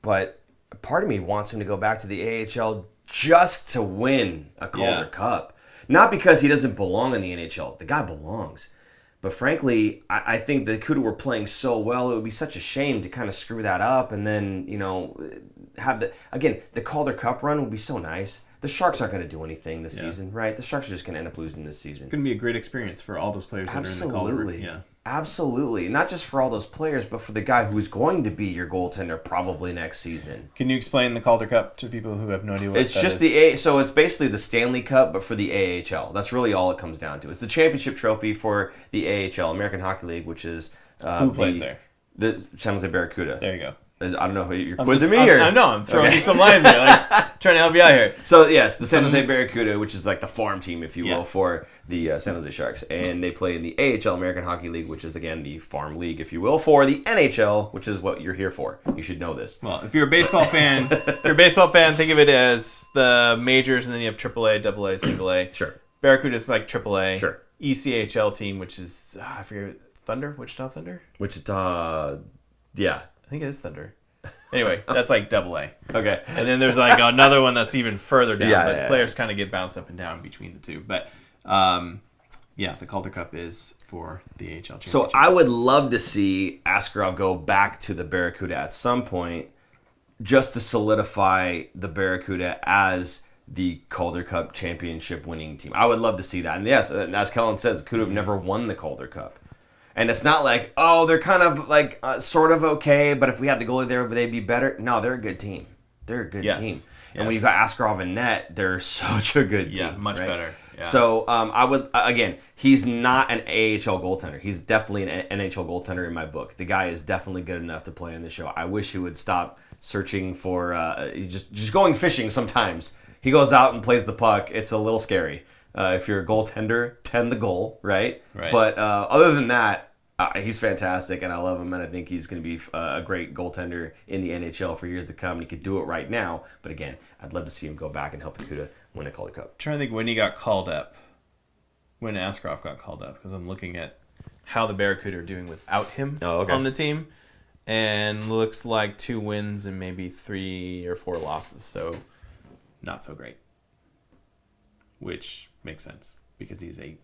but part of me wants him to go back to the AHL just to win a Calder Cup. Not because he doesn't belong in the NHL. The guy belongs. But frankly, I think the Cuda were playing so well, it would be such a shame to kind of screw that up and then, have the Calder Cup run would be so nice. The Sharks aren't going to do anything this season, right? The Sharks are just going to end up losing this season. It's going to be a great experience for all those players that are in the Calder. Yeah. Absolutely. Not just for all those players, but for the guy who's going to be your goaltender probably next season. Can you explain the Calder Cup to people who have no idea what it's just is? So it's basically the Stanley Cup, but for the AHL. That's really all it comes down to. It's the championship trophy for the AHL, American Hockey League, which is who plays there? The San Jose Barracuda. There you go. I don't know who you're quizzing me or I'm throwing you some lines there, like trying to help you out here. So yes, the San Jose Barracuda, which is like the farm team, if you will, for the San Jose Sharks, and they play in the AHL, American Hockey League, which is again the farm league, if you will, for the NHL, which is what you're here for. You should know this. Well, if you're a baseball fan, think of it as the majors, and then you have AAA, AA, Single A. Sure. Barracuda is like AAA. Sure. ECHL team, which is I forget, Thunder, Wichita Thunder. Yeah. I think it is Thunder. Anyway, that's like AA. Okay. And then there's like another one that's even further down. Players kind of get bounced up and down between the two. But the Calder Cup is for the AHL championship. So I would love to see Askarov go back to the Barracuda at some point, just to solidify the Barracuda as the Calder Cup championship winning team. I would love to see that. And yes, as Kellen says, could have never won the Calder Cup. And it's not like, they're kind of like sort of okay, but if we had the goalie there, would they be better? No, they're a good team. They're a good team. And when you've got Askarov in net, they're such a good team. Yeah, much better. Yeah. So I would, again, he's not an AHL goaltender. He's definitely an NHL goaltender in my book. The guy is definitely good enough to play in the show. I wish he would stop searching for, just going fishing sometimes. He goes out and plays the puck. It's a little scary. If you're a goaltender, tend the goal, right? But other than that, he's fantastic, and I love him, and I think he's going to be a great goaltender in the NHL for years to come, and he could do it right now. But again, I'd love to see him go back and help the Cuda win a Calder Cup. I'm trying to think when he got called up, when Askarov got called up, because I'm looking at how the Barracuda are doing without him on the team, and looks like 2 wins and maybe 3 or 4 losses, so not so great. Which makes sense, because he's a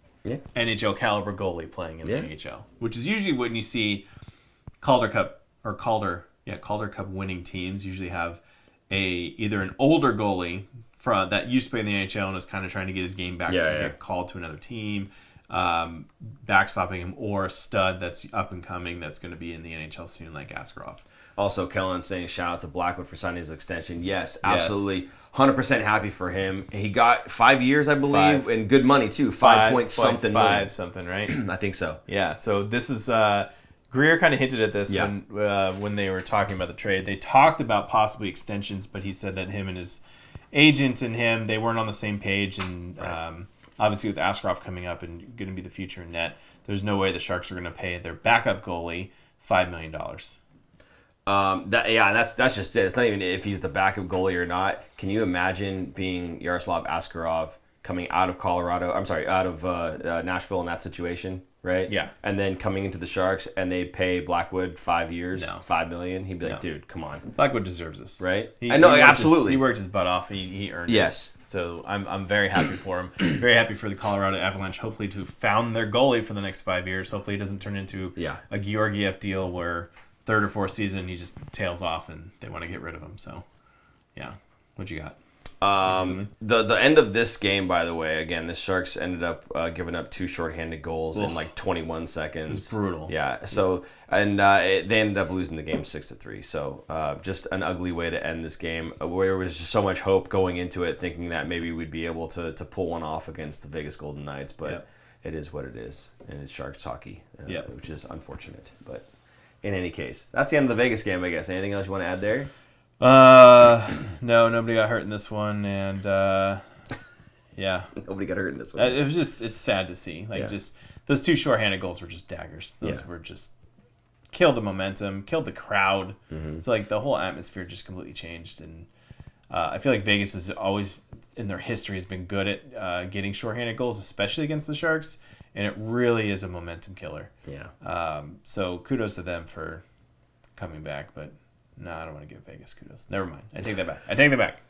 NHL caliber goalie playing in the AHL, which is usually when you see Calder Cup winning teams usually have either an older goalie that used to play in the NHL and is kind of trying to get his game back to get called to another team, backstopping him, or a stud that's up and coming that's going to be in the NHL soon, like Askarov. Also, Kellen saying shout out to Blackwood for signing his extension. Yes, absolutely. 100% happy for him. He got 5 years, I believe, and good money too. 5 point something million. Something, right? I think so. Yeah. So this is Greer kind of hinted at this when they were talking about the trade. They talked about possibly extensions, but he said that him and his agent and him, they weren't on the same page. And obviously with Askarov coming up and going to be the future in net, there's no way the Sharks are going to pay their backup goalie $5 million. That's just it. It's not even if he's the backup goalie or not. Can you imagine being Yaroslav Askarov coming out of Nashville in that situation, right? Yeah. And then coming into the Sharks and they pay Blackwood 5 years, $5 million. He'd be like, dude, come on. Blackwood deserves this, right? I know, absolutely. He worked his butt off. He earned it. Yes. So I'm very happy for him. Very happy for the Colorado Avalanche. Hopefully to have found their goalie for the next 5 years. Hopefully it doesn't turn into a Georgiev deal where third or fourth season he just tails off and they want to get rid of him. So, yeah. What you got? The end of this game, by the way, again, the Sharks ended up giving up 2 shorthanded goals in like 21 seconds. It's brutal. Yeah. So they ended up losing the game 6-3. So just an ugly way to end this game, where there was just so much hope going into it, thinking that maybe we'd be able to pull one off against the Vegas Golden Knights, but it is what it is, and it's Sharks hockey, which is unfortunate. But in any case, that's the end of the Vegas game, I guess. Anything else you want to add there? No, nobody got hurt in this one, and yeah, nobody got hurt in this one. It's sad to see. Just those 2 shorthanded goals were just daggers. Those were just killed the momentum, killed the crowd. It's like the whole atmosphere just completely changed, and I feel like Vegas has always, in their history, has been good at getting shorthanded goals, especially against the Sharks, and it really is a momentum killer. Yeah. So kudos to them for coming back, but. No, I don't want to give Vegas kudos. Never mind. I take that back.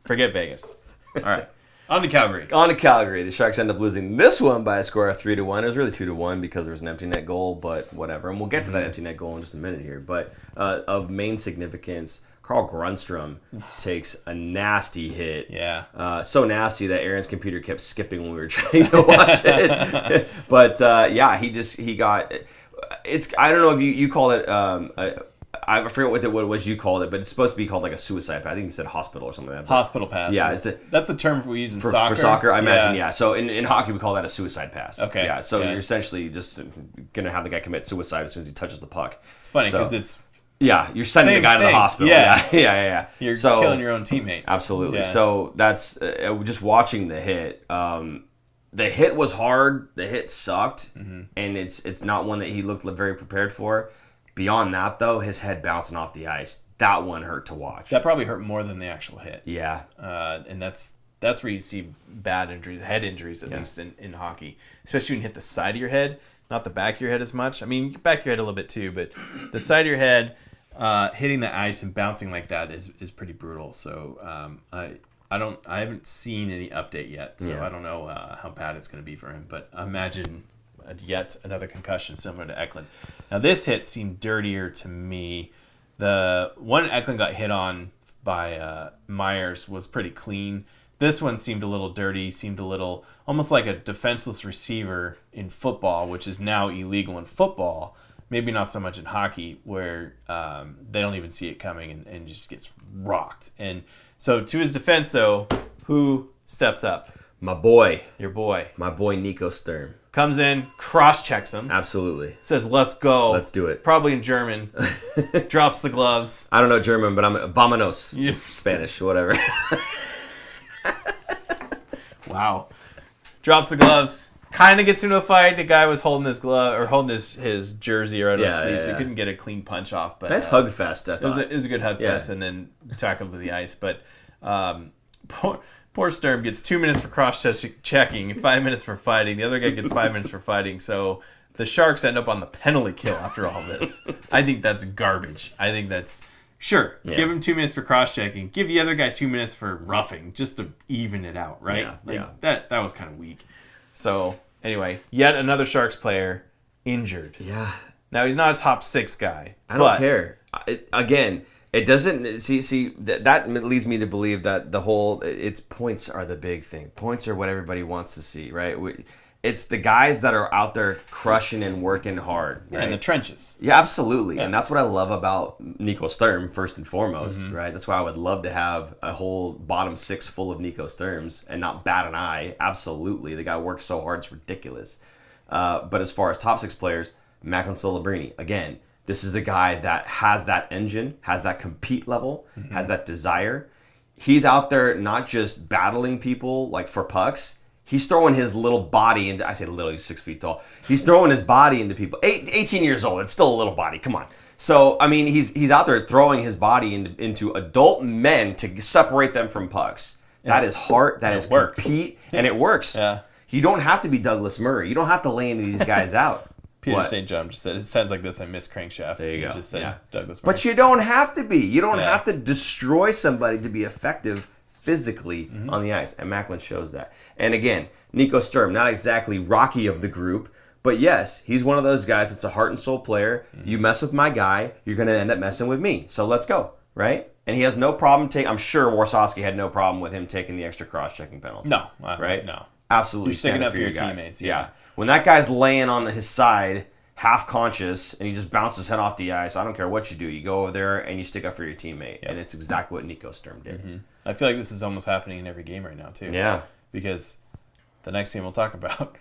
Forget Vegas. All right. On to Calgary. The Sharks end up losing this one by a score of 3-1. It was really 2-1 because there was an empty net goal, but whatever. And we'll get to that empty net goal in just a minute here. But of main significance, Carl Grundstrom takes a nasty hit. Yeah. So nasty that Aaron's computer kept skipping when we were trying to watch it. But he got. It's. I don't know if you call it. I forget what it was you called it, but it's supposed to be called like a suicide pass. I think you said hospital or something like that. Hospital pass. Yeah, that's a term we use in soccer. For soccer, I imagine, yeah. So in hockey, we call that a suicide pass. Okay. Yeah, so you're essentially just going to have the guy commit suicide as soon as he touches the puck. It's funny because it's... Yeah, you're sending the guy to the hospital. Yeah. You're killing your own teammate. Absolutely. Yeah. So that's... just watching the hit... the hit was hard. The hit sucked. And it's not one that he looked very prepared for. Beyond that, though, his head bouncing off the ice, that one hurt to watch. That probably hurt more than the actual hit. Yeah. And that's where you see bad injuries, head injuries at least in hockey. Especially when you hit the side of your head, not the back of your head as much. I mean, back of your head a little bit too, but the side of your head hitting the ice and bouncing like that is pretty brutal. So I haven't seen any update yet, so I don't know how bad it's going to be for him. But imagine yet another concussion similar to Eklund. Now this hit seemed dirtier to me. The one Eklund got hit on by Myers was pretty clean. This one seemed a little dirty, seemed a little almost like a defenseless receiver in football, which is now illegal in football. Maybe not so much in hockey, where they don't even see it coming and just gets rocked. And so to his defense, though, who steps up? My boy. Your boy. My boy Nico Sturm. Comes in, cross-checks him. Absolutely. Says, let's go. Let's do it. Probably in German. Drops the gloves. I don't know German, but I'm vámonos. Yeah. Spanish, whatever. Wow. Drops the gloves. Kind of gets into a fight. The guy was holding his glove or holding his jersey around his sleeve, so he couldn't get a clean punch off. But nice hug fest, I thought. It was a good hug fest, and then tackled to the ice. But poor Sturm gets 2 minutes for cross-checking, 5 minutes for fighting. The other guy gets 5 minutes for fighting. So the Sharks end up on the penalty kill after all this. I think that's garbage. I think that's... Sure, give him 2 minutes for cross-checking. Give the other guy 2 minutes for roughing, just to even it out, right? That was kind of weak. So, anyway, yet another Sharks player injured. Yeah. Now, he's not a top 6 guy. I don't care. It doesn't see that leads me to believe that it's points are the big thing. Points are what everybody wants to see, right? It's the guys that are out there crushing and working hard. Right? In the trenches. Yeah, absolutely. Yeah. And that's what I love about Nico Sturm, first and foremost, right? That's why I would love to have a whole bottom six full of Nico Sturms and not bat an eye. Absolutely. The guy works so hard, it's ridiculous. But as far as top six players, Macklin Celebrini, again, this is a guy that has that engine, has that compete level, has that desire. He's out there not just battling people like for pucks. He's throwing his little body into, I say little, he's 6 feet tall. He's throwing his body into people. 18 years old, it's still a little body, come on. So, I mean, he's out there throwing his body into adult men to separate them from pucks. That is heart, that is compete, and it works. Yeah. You don't have to be Douglas Murray. You don't have to lay into these guys out. Peter St. John just said, it sounds like this, I miss Crankshaft. There you go. Just said Douglas Murray. But you don't have to be. You don't have to destroy somebody to be effective physically on the ice. And Macklin shows that. And again, Nico Sturm, not exactly Rocky of the group, but yes, he's one of those guys that's a heart and soul player. You mess with my guy, you're going to end up messing with me. So let's go, right? And he has no problem I'm sure Warsawski had no problem with him taking the extra cross-checking penalty. No. Right? No. Absolutely. You're sticking up for for your guys. teammates. Yeah. When that guy's laying on his side, half conscious, and he just bounces his head off the ice, I don't care what you do. You go over there and you stick up for your teammate. And it's exactly what Nico Sturm did. I feel like this is almost happening in every game right now, too. Yeah. Because the next game we'll talk about,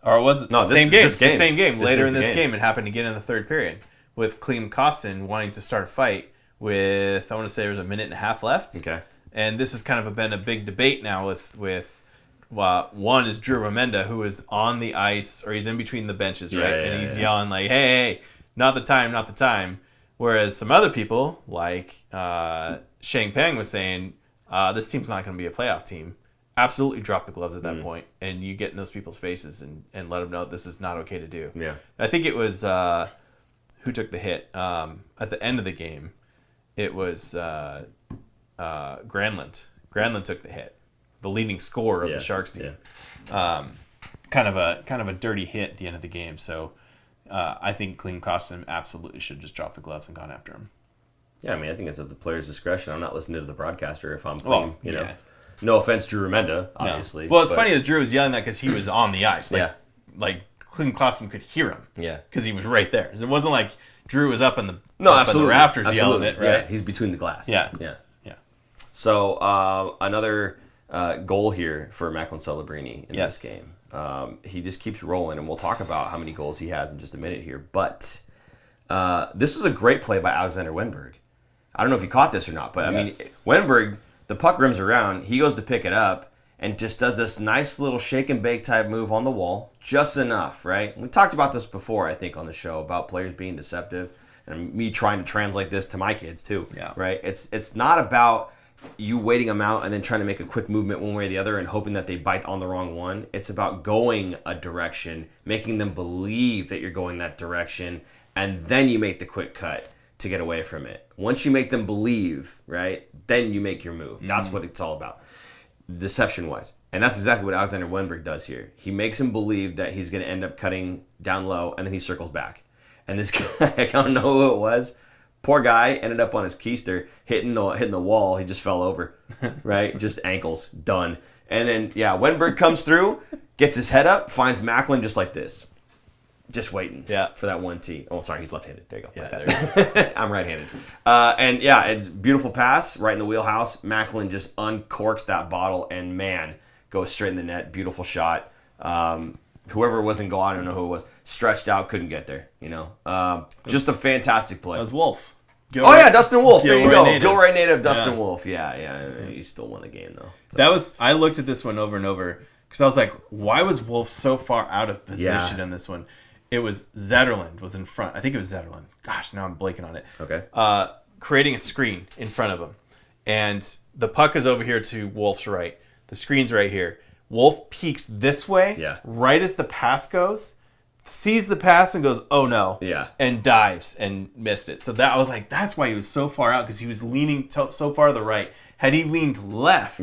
or was it the same game? This game. The same game. This Later is in the this game. game, it happened again in the third period with Clem Costin wanting to start a fight with, I want to say there was a minute and a half left. Okay. And this has kind of been a big debate now with one is Drew Remenda, who is on the ice, or he's in between the benches, right? And he's yelling like, hey, not the time, not the time. Whereas some other people, like Shang Peng was saying, this team's not going to be a playoff team. Absolutely drop the gloves at that point, and you get in those people's faces and let them know this is not okay to do. Yeah. I think it was, who took the hit? At the end of the game, it was Granlund. Granlund took the hit. The leading scorer of the Sharks team. Kind of a dirty hit at the end of the game. So I think Clem Costin absolutely should just drop the gloves and gone after him. Yeah, I mean, I think it's at the player's discretion. I'm not listening to the broadcaster if I'm playing, know. No offense, Drew Remenda, obviously. No. Well, it's funny that Drew was yelling that because he was on the ice. Like Clem Costin could hear him. Yeah. Because he was right there. It wasn't like Drew was up in the absolutely. rafters yelling it, right? Yeah, he's between the glass. Yeah. So another goal here for Macklin Celebrini in this game. He just keeps rolling, and we'll talk about how many goals he has in just a minute here. But this was a great play by Alexander Wenberg. I don't know if you caught this or not, but I mean, Wenberg, the puck rims around, he goes to pick it up and just does this nice little shake and bake type move on the wall, just enough, right? We talked about this before, I think, on the show about players being deceptive, and me trying to translate this to my kids too, right? It's not about you waiting them out and then trying to make a quick movement one way or the other and hoping that they bite on the wrong one. It's about going a direction, making them believe that you're going that direction, and then you make the quick cut to get away from it. Once you make them believe, right, then you make your move. That's what it's all about, deception-wise. And that's exactly what Alexander Wenberg does here. He makes him believe that he's going to end up cutting down low, and then he circles back. And this guy, I don't know who it was, poor guy ended up on his keister, hitting the wall. He just fell over, right? Just ankles, done. And then, Wenberg comes through, gets his head up, finds Macklin just like this. Just waiting for that 1T. Oh, sorry, he's left-handed. There you go. Yeah, I'm right-handed. It's a beautiful pass right in the wheelhouse. Macklin just uncorks that bottle and, man, goes straight in the net. Beautiful shot. Whoever was in goal, I don't know who it was, stretched out, couldn't get there. Just a fantastic play. That was Wolf. Dustin Wolf. There you go. Native. Gilroy native Dustin Wolf. Yeah. He still won the game, though. So. I looked at this one over and over because I was like, why was Wolf so far out of position in this one? It was Zetterlund was in front. I think it was Zetterlund. Gosh, now I'm blanking on it. Okay. Creating a screen in front of him. And the puck is over here to Wolf's right. The screen's right here. Wolf peeks this way, right as the pass goes, sees the pass and goes, oh no, and dives and missed it. So that I was like, that's why he was so far out, because he was leaning so far to the right. Had he leaned left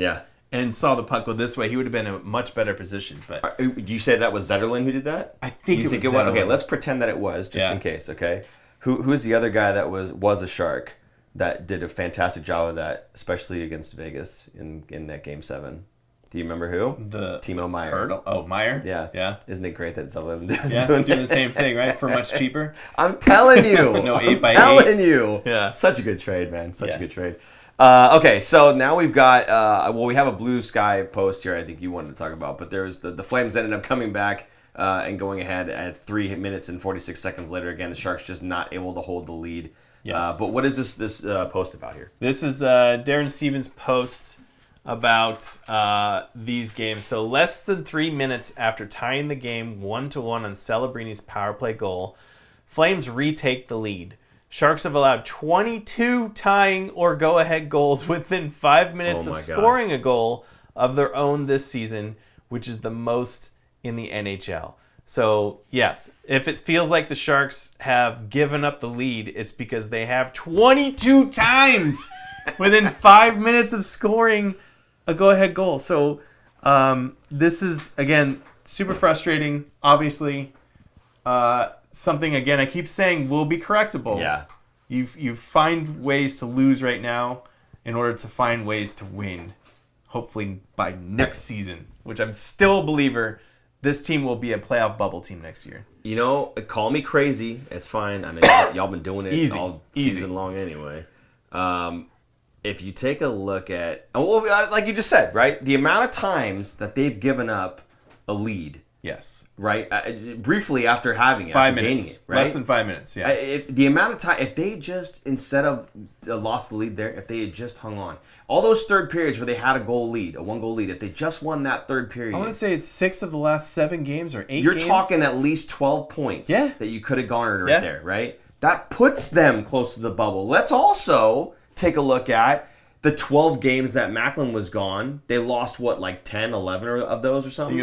and saw the puck go this way, he would have been in a much better position. But do you say that was Zetterlund who did that? I think it was. Okay, let's pretend that it was, just in case. Okay, who's the other guy that was a Shark that did a fantastic job of that, especially against Vegas in that Game 7? Do you remember who? Timo Meier. Hurdle. Oh, Meier? Yeah. Isn't it great that Sullivan is doing the same thing, right? For much cheaper. I'm telling you. No, 8x8. I'm telling you. Yeah. Such a good trade, man. Such a good trade. Okay, so now we've got, we have a Blue Sky post here I think you wanted to talk about, but there's the Flames ended up coming back and going ahead at 3 minutes and 46 seconds later. Again, the Sharks just not able to hold the lead. Yes. But what is this post about here? This is Darren Stevens' post about these games. So less than 3 minutes after tying the game 1-1 on Celebrini's power play goal, Flames retake the lead. Sharks have allowed 22 tying or go-ahead goals within 5 minutes of scoring a goal of their own this season, which is the most in the NHL. So, yes, if it feels like the Sharks have given up the lead, it's because they have 22 times within 5 minutes of scoring a go-ahead goal. So, this is, again, super frustrating. Obviously, something, again, I keep saying will be correctable. Yeah. You find ways to lose right now in order to find ways to win, hopefully by next season, which I'm still a believer this team will be a playoff bubble team next year. You know, call me crazy. It's fine. I mean, y'all been doing it all season long anyway. If you take a look at, like you just said, right? The amount of times that they've given up a lead. Yes. Right? Briefly after having it. 5 minutes. Gaining it, right? Less than 5 minutes, yeah. The amount of time, if they just, instead of lost the lead there, if they had just hung on. All those third periods where they had a 1-goal lead, if they just won that third period. I want to say it's 6 of the last 7 games or 8 you're games. You're talking at least 12 points that you could have garnered right there, right? That puts them close to the bubble. Let's also take a look at the 12 games that Macklin was gone. They lost, 10, 11 of those or something?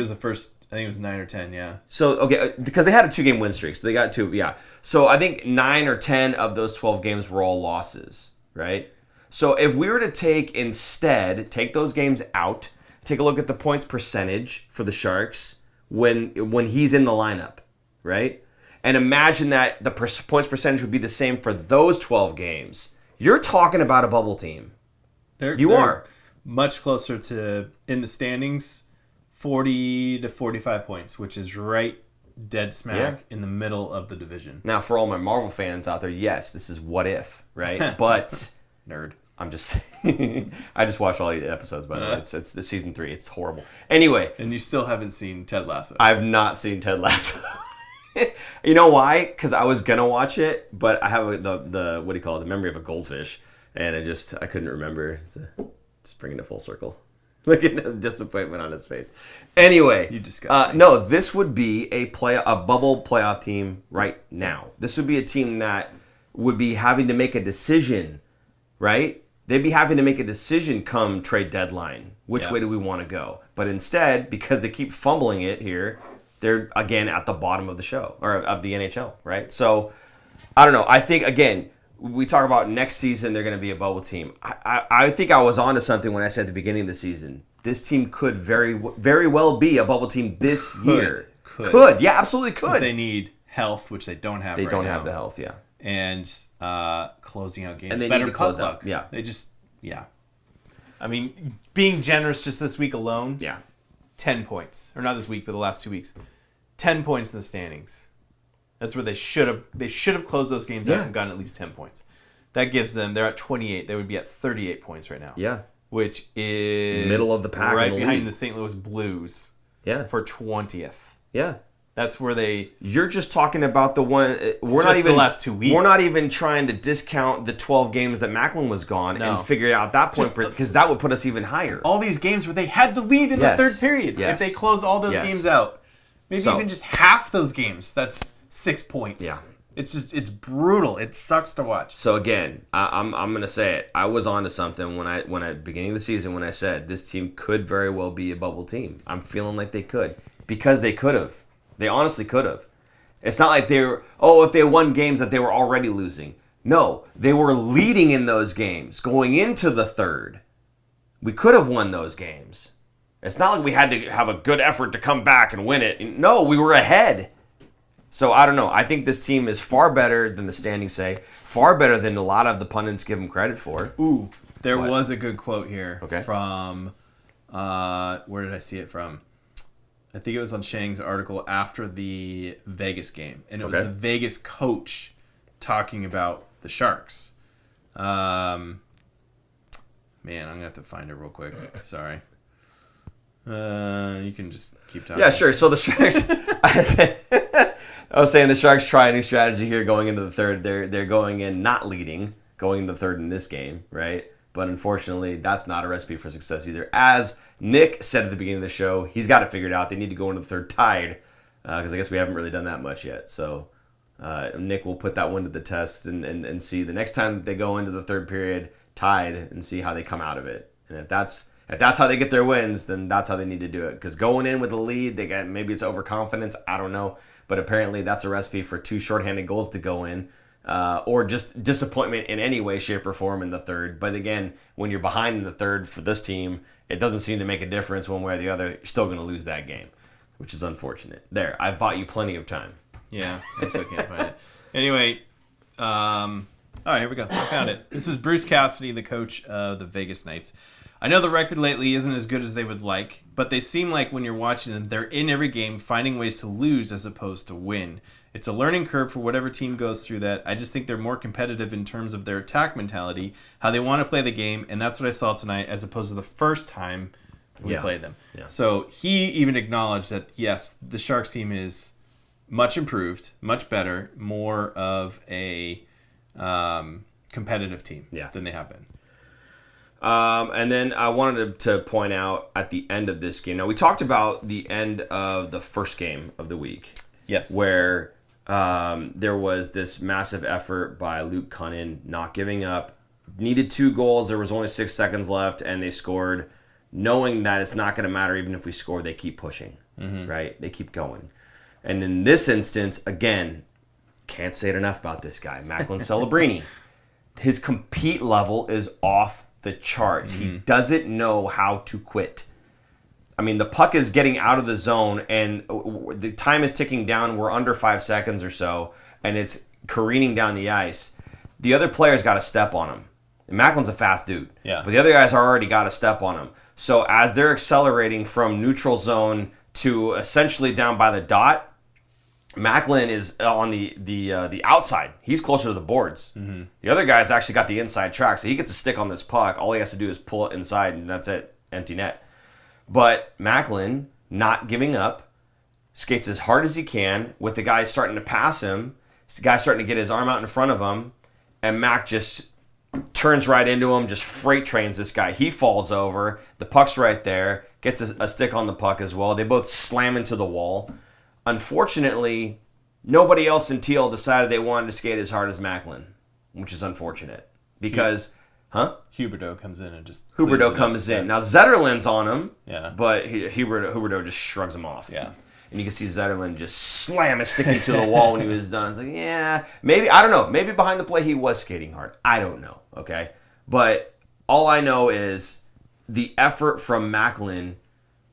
I think it was 9 or 10, yeah. So, okay, because they had a 2-game win streak, so they got 2, yeah. So I think 9 or 10 of those 12 games were all losses, right? So if we were to take those games out, take a look at the points percentage for the Sharks when he's in the lineup, right? And imagine that the points percentage would be the same for those 12 games. You're talking about a bubble team. You are. Much closer to, in the standings, 40 to 45 points, which is right dead smack in the middle of the division. Now, for all my Marvel fans out there, yes, this is what if, right? But nerd. I'm just saying. I just watched all the episodes, by the way. It's the season 3. It's horrible. Anyway. And you still haven't seen Ted Lasso. I've not seen Ted Lasso. You know why? Because I was going to watch it, but I have the what do you call it? The memory of a goldfish. And I couldn't remember to just bring it full circle. Look at the disappointment on his face. Anyway, you disgust me. No, this would be a bubble playoff team right now. This would be a team that would be having to make a decision, right? They'd be having to make a decision come trade deadline. Which way do we want to go? But instead, because they keep fumbling it here, they're again at the bottom of the show or of the NHL, right? So I don't know. I think again, we talk about next season, they're going to be a bubble team. I think I was onto something when I said at the beginning of the season, this team could very, very well be a bubble team this year. Could. Yeah, absolutely could. But they need health, which they don't have They don't have the health, yeah. And closing out games. And they better need to close luck. out, yeah. They just, I mean, being generous just this week alone, 10 points. Or not this week, but the last 2 weeks. 10 points in the standings. That's where they should have closed those games out and gotten at least 10 points. That gives them, they're at 28. They would be at 38 points right now. Yeah. Which is middle of the pack, right in the behind league. the St. Louis Blues. Yeah. For 20th. Yeah. That's where they. You're just talking about the one. We're just not even the last 2 weeks. We're not even trying to discount the 12 games that Macklin was gone and figure out that point because that would put us even higher. All these games where they had the lead in the third period. Yes. If they close all those games out, maybe even just half those games. That's 6 points. Yeah. It's brutal. It sucks to watch. So again, I'm gonna say it. I was onto something when I beginning of the season when I said this team could very well be a bubble team. I'm feeling like they could because they could have. They honestly could have. It's not like they were if they won games that they were already losing. No, they were leading in those games going into the third. We could have won those games. It's not like we had to have a good effort to come back and win it. No, we were ahead. So I don't know. I think this team is far better than the standings say, far better than a lot of the pundits give them credit for. Ooh, there was a good quote here from Where did I see it from? I think it was on Shang's article after the Vegas game. And it was the Vegas coach talking about the Sharks. Man, I'm going to have to find it real quick. Sorry. You can just keep talking. Yeah, sure. So the Sharks... I was saying the Sharks try a new strategy here going into the third. They're going in not leading, going into the third in this game, right? But unfortunately, that's not a recipe for success either. As Nick said at the beginning of the show, he's got it figured out. They need to go into the third tied because I guess we haven't really done that much yet. So Nick will put that one to the test and see the next time that they go into the third period tied and see how they come out of it. And if that's how they get their wins, then that's how they need to do it. Because going in with a lead, they got maybe it's overconfidence. I don't know. But apparently that's a recipe for 2 shorthanded goals to go in. Or just disappointment in any way, shape, or form in the third. But again, when you're behind in the third for this team, it doesn't seem to make a difference one way or the other. You're still going to lose that game, which is unfortunate. There, I've bought you plenty of time. Yeah, I still can't find it. Anyway, all right, here we go. I found it. This is Bruce Cassidy, the coach of the Vegas Knights. I know the record lately isn't as good as they would like, but they seem like when you're watching them, they're in every game finding ways to lose as opposed to win. It's a learning curve for whatever team goes through that. I just think they're more competitive in terms of their attack mentality, how they want to play the game, and that's what I saw tonight as opposed to the first time we played them. Yeah. So he even acknowledged that, yes, the Sharks team is much improved, much better, more of a competitive team than they have been. And then I wanted to point out at the end of this game. Now, we talked about the end of the first game of the week. Yes. Where there was this massive effort by Luke Cunnin, not giving up. Needed 2 goals. There was only 6 seconds left, and they scored, knowing that it's not going to matter even if we score. They keep pushing, right? They keep going. And in this instance, again, can't say it enough about this guy, Macklin Celebrini. His compete level is off the charts. He doesn't know how to quit. I mean, the puck is getting out of the zone, and the time is ticking down. We're under 5 seconds or so, and it's careening down the ice. The other player's got to step on him. And Macklin's a fast dude. Yeah. But the other guys already got to step on him. So as they're accelerating from neutral zone to essentially down by the dot, Macklin is on the outside. He's closer to the boards. The other guy's actually got the inside track, so he gets a stick on this puck. All he has to do is pull it inside, and that's it. Empty net. But Macklin, not giving up, skates as hard as he can with the guy starting to pass him. The guy starting to get his arm out in front of him, and Mac just turns right into him, just freight trains this guy. He falls over. The puck's right there. Gets a stick on the puck as well. They both slam into the wall. Unfortunately, nobody else in Teal decided they wanted to skate as hard as Macklin, which is unfortunate. Because, Huberdeau comes in and just... Huberdeau comes in. Now, Zetterlund's on him, but Huberdeau just shrugs him off. Yeah. And you can see Zetterlund just slam his stick into the wall when he was done. It's like, yeah, maybe, I don't know. Maybe behind the play he was skating hard. I don't know, okay? But all I know is the effort from Macklin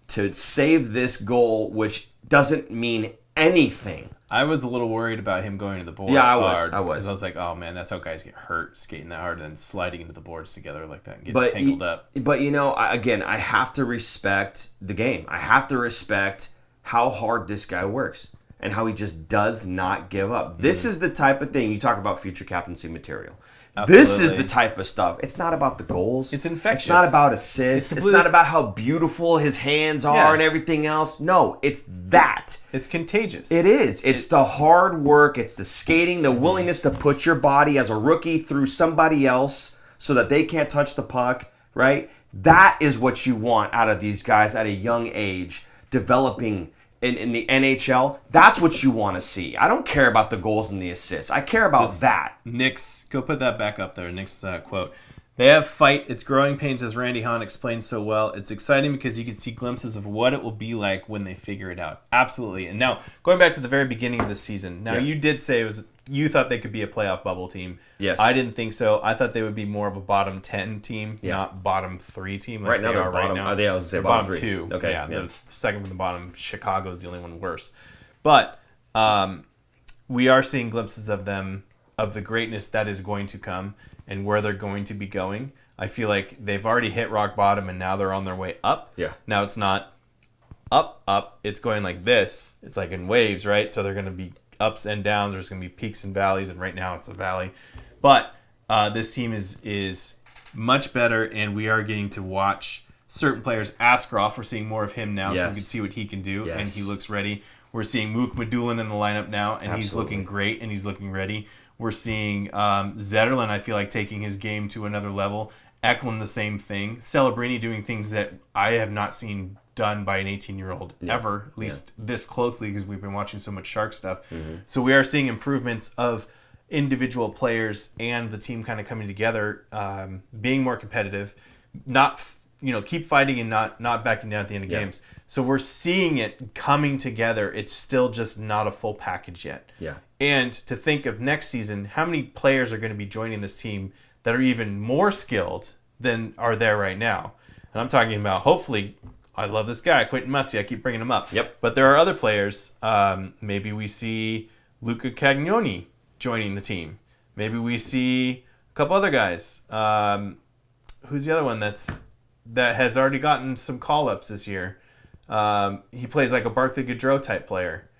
to save this goal, which doesn't mean anything. I was a little worried about him going to the boards. Yeah, I was. Because I was like, oh man, that's how guys get hurt skating that hard and then sliding into the boards together like that and getting tangled up. But again, I have to respect the game. I have to respect how hard this guy works and how he just does not give up. This is the type of thing you talk about future captaincy material. Absolutely. This is the type of stuff. It's not about the goals. It's infectious. It's not about assists. It's not about how beautiful his hands are and everything else. No, it's that. It's contagious. It is. It's the hard work. It's the skating, the willingness to put your body as a rookie through somebody else so that they can't touch the puck, right? That is what you want out of these guys at a young age, developing in the NHL. That's what you want to see. I don't care about the goals and the assists. I care about that. Nick's, go put that back up there. Nick's quote. They have fight. It's growing pains, as Randy Hahn explained so well. It's exciting because you can see glimpses of what it will be like when they figure it out. Absolutely. And now, going back to the very beginning of the season. Now, you did say you thought they could be a playoff bubble team. Yes. I didn't think so. I thought they would be more of a bottom 10 team, not bottom 3 team. Like right now, they're bottom. I was going to say bottom 3. 2. Okay. Yeah, they're second from the bottom. Chicago is the only one worse. But we are seeing glimpses of them of the greatness that is going to come and where they're going to be going. I feel like they've already hit rock bottom and now they're on their way up. Yeah. Now it's not up. It's going like this. It's like in waves, right? So they're going to be ups and downs. There's going to be peaks and valleys, and right now it's a valley. But this team is much better, and we are getting to watch certain players. Askarov, we're seeing more of him now, so we can see what he can do, and he looks ready. We're seeing Mook Madulin in the lineup now, and he's looking great, and he's looking ready. We're seeing Zetterlund, I feel like, taking his game to another level. Eklund, the same thing. Celebrini doing things that I have not seen done by an 18-year-old ever, at least this closely, because we've been watching so much Shark stuff. So we are seeing improvements of individual players and the team kind of coming together, being more competitive, not keep fighting and not backing down at the end of games. So we're seeing it coming together. It's still just not a full package yet. Yeah. And to think of next season, how many players are going to be joining this team that are even more skilled than are there right now? And I'm talking about, hopefully, I love this guy, Quentin Musty. I keep bringing him up. Yep. But there are other players. Maybe we see Luca Cagnoni joining the team. Maybe we see a couple other guys. Who's the other one that has already gotten some call-ups this year? He plays like a Barclay Gaudreau type player.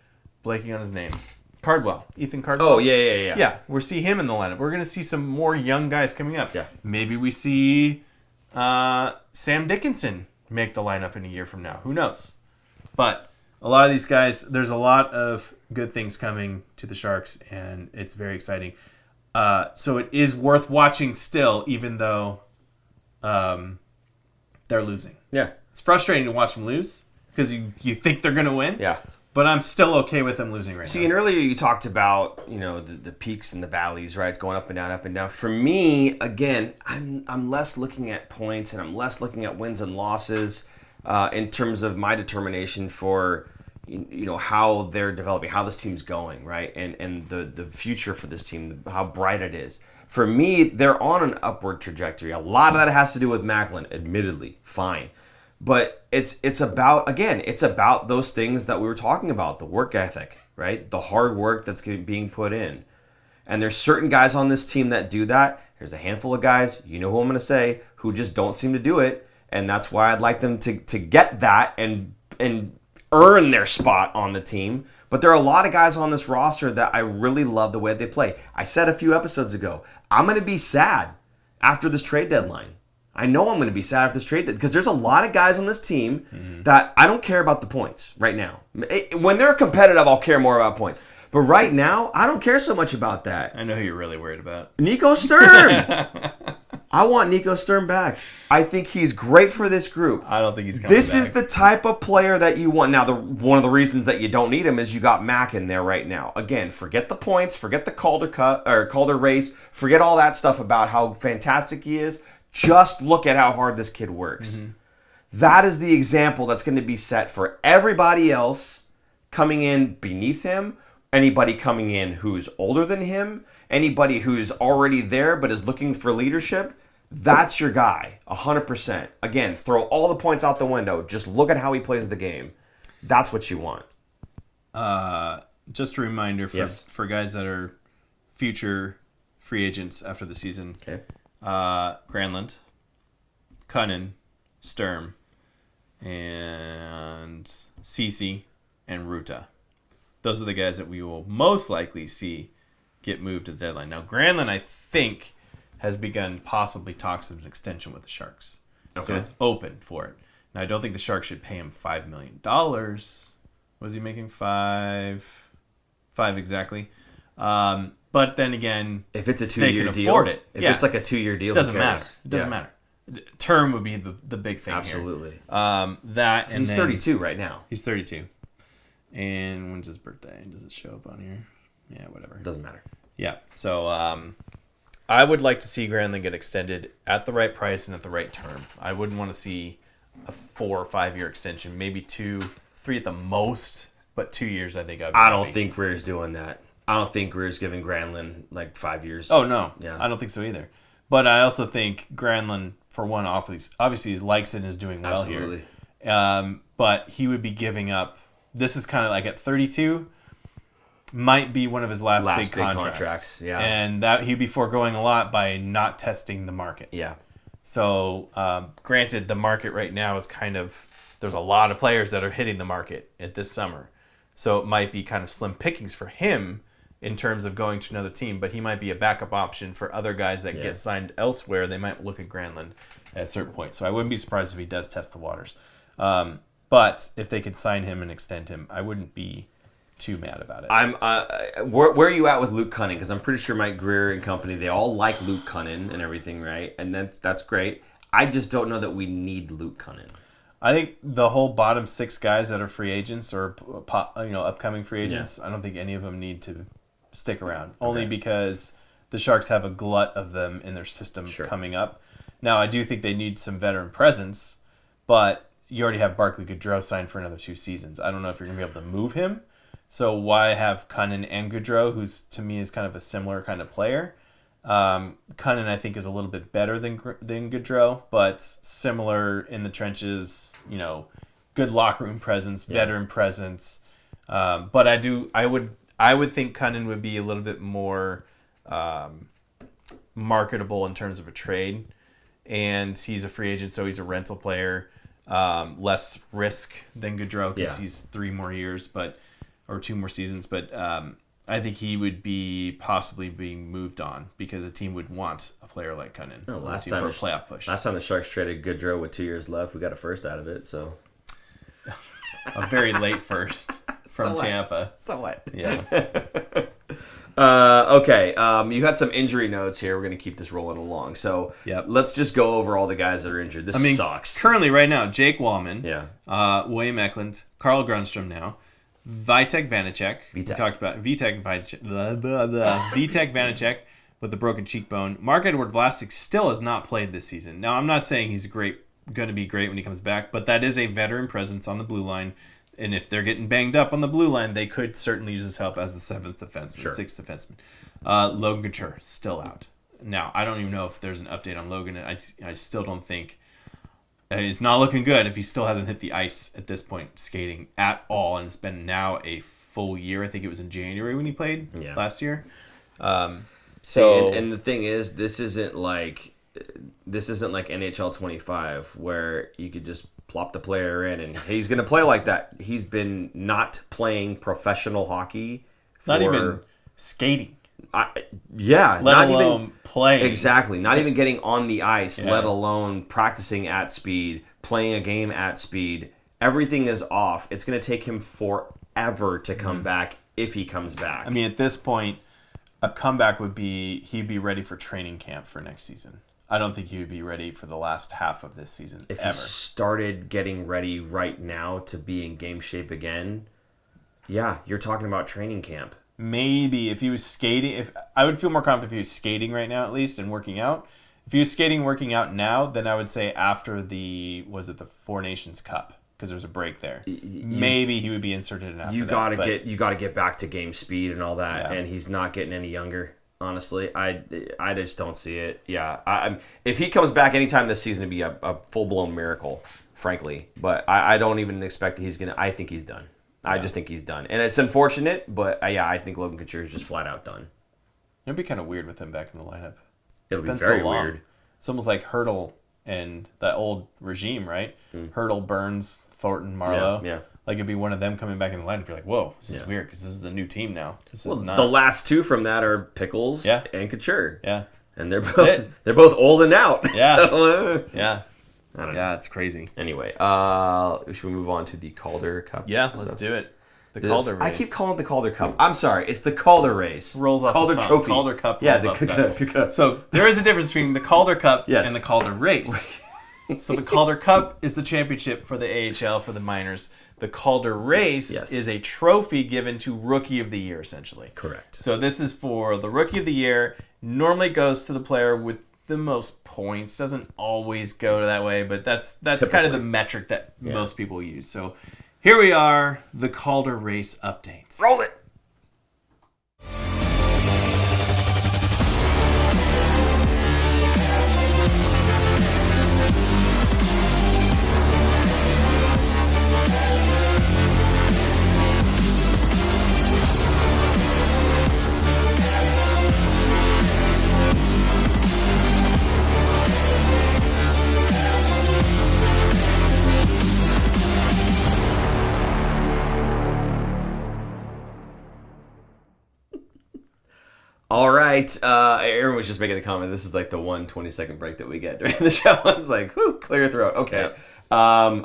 Blanking on his name. Cardwell. Ethan Cardwell. Oh, yeah. Yeah, we'll see him in the lineup. We're going to see some more young guys coming up. Yeah. Maybe we see Sam Dickinson make the lineup in a year from now. Who knows? But a lot of these guys, there's a lot of good things coming to the Sharks, and it's very exciting. So it is worth watching still, even though they're losing. Yeah. It's frustrating to watch them lose because you think they're going to win. Yeah. But I'm still okay with them losing right now. See, and earlier you talked about, the peaks and the valleys, right? It's going up and down, up and down. For me, again, I'm less looking at points and I'm less looking at wins and losses in terms of my determination for, how they're developing, how this team's going, right? And the future for this team, how bright it is. For me, they're on an upward trajectory. A lot of that has to do with Macklin, admittedly, fine. But it's about those things that we were talking about, the work ethic, right? The hard work that's being put in. And there's certain guys on this team that do that. There's a handful of guys, who I'm going to say, who just don't seem to do it. And that's why I'd like them to get that and earn their spot on the team. But there are a lot of guys on this roster that I really love the way they play. I said a few episodes ago, I'm going to be sad after this trade deadline. I know I'm going to be sad after this trade because there's a lot of guys on this team that I don't care about the points right now. When they're competitive, I'll care more about points. But right now, I don't care so much about that. I know who you're really worried about. Nico Sturm. I want Nico Sturm back. I think he's great for this group. I don't think he's coming This back. is the type of player that you want. Now, one of the reasons that you don't need him is you got Mac in there right now. Again, forget the points, forget the Calder race, forget all that stuff about how fantastic he is. Just look at how hard this kid works. That is the example that's going to be set for everybody else coming in beneath him, anybody coming in who's older than him, anybody who's already there but is looking for leadership. That's your guy, 100%. Again, throw all the points out the window. Just look at how he plays the game. That's what you want. Just a reminder for guys that are future free agents after the season. Okay. Granlund, Cunnin, Sturm, and Ceci, and Ruta. Those are the guys that we will most likely see get moved to the deadline. Now, Granlund, I think, has begun possibly talks of an extension with the Sharks. Okay. So it's open for it. Now, I don't think the Sharks should pay him $5 million. Was he making five exactly? But then again, if it's a 2-year deal, afford it. If it's like a 2-year deal, it doesn't matter. It doesn't matter. Term would be the big thing. Absolutely. Here. That and he's 32 right now. He's 32. And when's his birthday? Does it show up on here? Yeah, whatever. Doesn't matter. Yeah. So I would like to see Granlund get extended at the right price and at the right term. I wouldn't want to see a 4 or 5 year extension, maybe 2, 3 at the most, but 2 years I think I'd be I don't think Greer's doing that. I don't think Greer's giving Granlund like 5 years. Oh, no. Yeah. I don't think so either. But I also think Granlund, for one, obviously he likes it and is doing well Absolutely. Here. But he would be giving up. This is kind of like at 32. might be one of his last big big contracts. Yeah. And that he'd be foregoing a lot by not testing the market. Yeah. So, granted, the market right now is kind of, there's a lot of players that are hitting the market at this summer. So it might be kind of slim pickings for him in terms of going to another team, but he might be a backup option for other guys that get signed elsewhere. They might look at Granlund at a certain point. So I wouldn't be surprised if he does test the waters. But if they could sign him and extend him, I wouldn't be too mad about it. Where are you at with Luke Cunning? Because I'm pretty sure Mike Greer and company, they all like Luke Cunning and everything, right? And that's great. I just don't know that we need Luke Cunning. I think the whole bottom 6 guys that are free agents or upcoming free agents, I don't think any of them need to stick around. Only because the Sharks have a glut of them in their system coming up. Now, I do think they need some veteran presence, but you already have Barclay Goodrow signed for another 2 seasons. I don't know if you're going to be able to move him. So why have Cunnin and Goodrow, who's to me is kind of a similar kind of player? Cunnin, I think, is a little bit better than Goodrow, but similar in the trenches. Good locker room presence, veteran presence. But I would think Cunnin would be a little bit more marketable in terms of a trade, and he's a free agent, so he's a rental player. Less risk than Goodrow because he's 3 more years, or 2 more seasons. But I think he would be possibly being moved on because a team would want a player like Cunnin last for time a playoff push. Last time the Sharks traded Goodrow with 2 years left, we got a first out of it. So a very late first from Tampa. So what? Yeah. Okay. You had some injury notes here. We're going to keep this rolling along. So let's just go over all the guys that are injured. This sucks. Currently, right now, Jake Wallman, Yeah. William Eklund, Carl Grundstrom now, Vitek Vanacek. We talked about Vitek Vanacek. Vitek Vanacek with the broken cheekbone. Mark-Edward Vlasic still has not played this season. Now, I'm not saying he's going to be great when he comes back, but that is a veteran presence on the blue line. And if they're getting banged up on the blue line, they could certainly use his help as the 7th defenseman, 6th defenseman. Logan Couture, still out. Now, I don't even know if there's an update on Logan. I still don't think it's not looking good if he still hasn't hit the ice at this point skating at all. And it's been now a full year. I think it was in January when he played last year. And the thing is, this isn't like NHL 25 where you could just plop the player in and he's going to play like that. He's been not playing professional hockey not even skating. Let not alone even playing. Exactly. Not even getting on the ice, let alone practicing at speed, playing a game at speed. Everything is off. It's going to take him forever to come back if he comes back. I mean, at this point, a comeback would be he'd be ready for training camp for next season. I don't think he would be ready for the last half of this season. If he started getting ready right now to be in game shape again, you're talking about training camp. Maybe if he was skating, I would feel more confident if he was skating right now at least and working out. If he was skating and working out now, then I would say after the Four Nations Cup because there's a break there. Maybe he would be inserted in after you gotta get back to game speed and all that, and he's not getting any younger. Honestly, I just don't see it. Yeah, if he comes back anytime this season, it'd be a full blown miracle, frankly. But I don't even expect that he's gonna. I think he's done. I just think he's done, and it's unfortunate. But I think Logan Couture is just flat out done. It'd be kind of weird with him back in the lineup. It'll be very weird. It's almost like Hurdle and that old regime, right? Hurdle, Burns, Thornton, Marlowe. Yeah. Like it'd be one of them coming back in the lineup. You're like, whoa, this is weird because this is a new team now. The last 2 from that are Pickles and Couture. Yeah, and they're both old and out. Yeah, so, I don't know. Yeah, it's crazy. Anyway, should we move on to the Calder Cup? Yeah, let's do it. The Calder race. I keep calling it the Calder Cup. I'm sorry, it's the Calder race. Rolls off Calder the tongue. Trophy. Calder Cup. Yeah, rolls off the tongue. So there is a difference between the Calder Cup and the Calder race. So the Calder Cup is the championship for the AHL for the minors. The Calder race is a trophy given to Rookie of the Year, essentially. Correct. So this is for the Rookie of the Year. Normally goes to the player with the most points. Doesn't always go that way, but that's kind of the metric that most people use. So here we are, the Calder race updates. Roll it. right. Aaron was just making the comment. This is like the 1 20-second break that we get during the show. It's like, whew, clear your throat. Okay. Yep.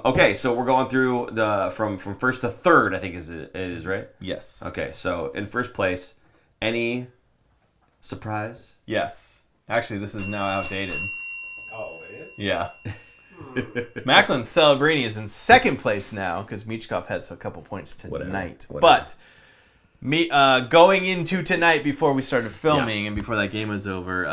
Okay, so we're going through the from first to third, I think it is, right? Yes. Okay, so in first place, any surprise? Yes. Actually, this is now outdated. Oh, it is? Yeah. Macklin Celebrini is in second place now because Michkov had a couple points tonight. Whatever. But going into tonight before we started filming and before that game was over,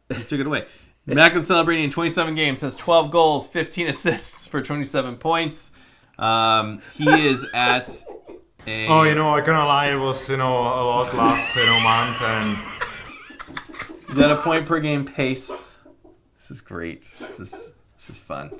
you took it away. Macklin Celebrini in 27 games has 12 goals, 15 assists for 27 points. He is at a... Oh, I cannot lie, it was, a lot last, month, and... He's at a point per game pace. This is great. This is fun.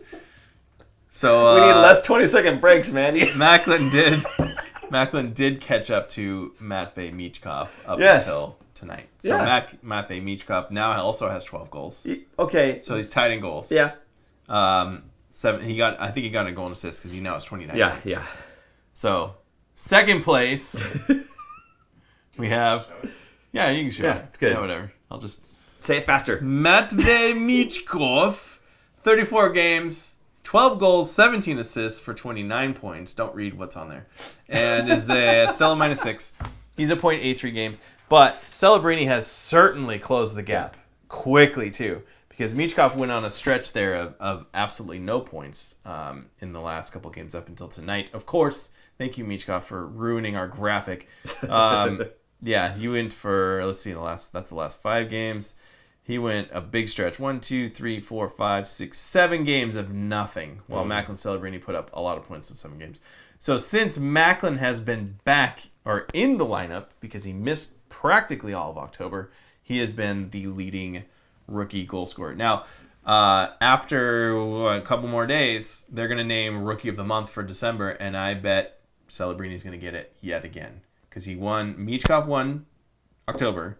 So we need less 20-second breaks, man. Macklin did catch up to Matvei Michkov up until tonight. So Matvei Michkov now also has 12 goals. Okay. So he's tied in goals. Yeah. 7. I think he got a goal and assist because he now has 29. Yeah. points. Yeah. So second place, we have. Yeah, you can show it. It's good. Yeah, whatever. I'll just say it faster. Matvei Michkov, 34 games, 12 goals, 17 assists for 29 points. Don't read what's on there. And is still a -6. He's a .83 games. But Celebrini has certainly closed the gap quickly, too. Because Michkov went on a stretch there of absolutely no points in the last couple games up until tonight. Of course, thank you, Michkov, for ruining our graphic. Yeah, you went for, let's see, that's the last 5 games. He went a big stretch. 1, 2, 3, 4, 5, 6, 7 games of nothing, while Macklin Celebrini put up a lot of points in 7 games. So since Macklin has been back or in the lineup, because he missed practically all of October, he has been the leading rookie goal scorer. Now, after a couple more days, they're going to name Rookie of the Month for December, and I bet Celebrini's going to get it yet again. Because Michkov won October,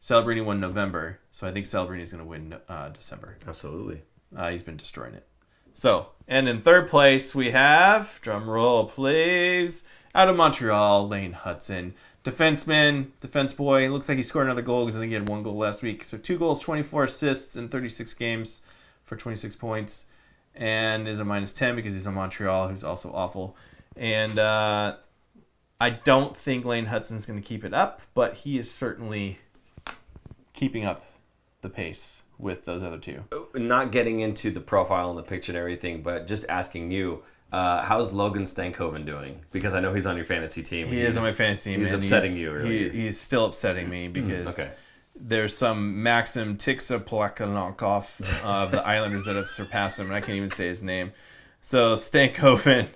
Celebrini won November, so I think Celebrini's going to win December. Absolutely. He's been destroying it. So, and in third place we have, drum roll please, out of Montreal, Lane Hutson. Defenseman, defense boy, looks like he scored another goal because I think he had 1 goal last week. So 2 goals, 24 assists in 36 games for 26 points. And is a -10 because he's in Montreal, who's also awful. And I don't think Lane Hutson's going to keep it up, but he is certainly keeping up the pace with those other 2. Not getting into the profile and the picture and everything, but just asking you, how's Logan Stankoven doing? Because I know he's on your fantasy team. He is on my fantasy team. He's upsetting you. Really. He's still upsetting me because there's some Maxim Tixaplakanonkov of the Islanders that have surpassed him, and I can't even say his name. So Stankoven.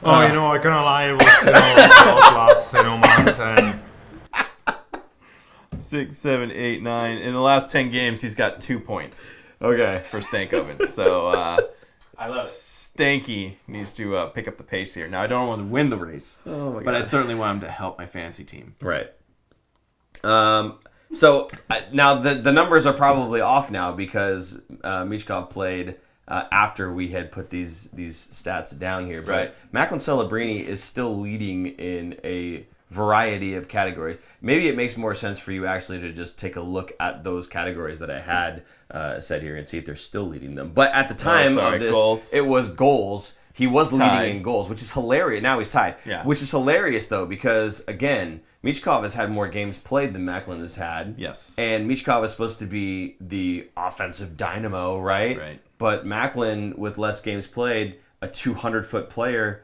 Oh, I cannot lie, it was, a lot last, month, and... 6, 7, 8, 9. In the last 10 games, he's got 2 points. Okay. For Stankoven. So I love it. Stanky needs to pick up the pace here. Now, I don't want to win the race, but I certainly want him to help my fantasy team. Right. So now the numbers are probably off now because Michkov played after we had put these stats down here. But Macklin Celebrini is still leading in a variety of categories. Maybe it makes more sense for you actually to just take a look at those categories that I had said here and see if they're still leading them. But at the time of this, goals. It was goals. He was leading in goals, which is hilarious. Now he's tied. Yeah. Which is hilarious, though, because, again, Michkov has had more games played than Macklin has had. Yes. And Michkov is supposed to be the offensive dynamo, right? Right. But Macklin, with less games played, a 200-foot player,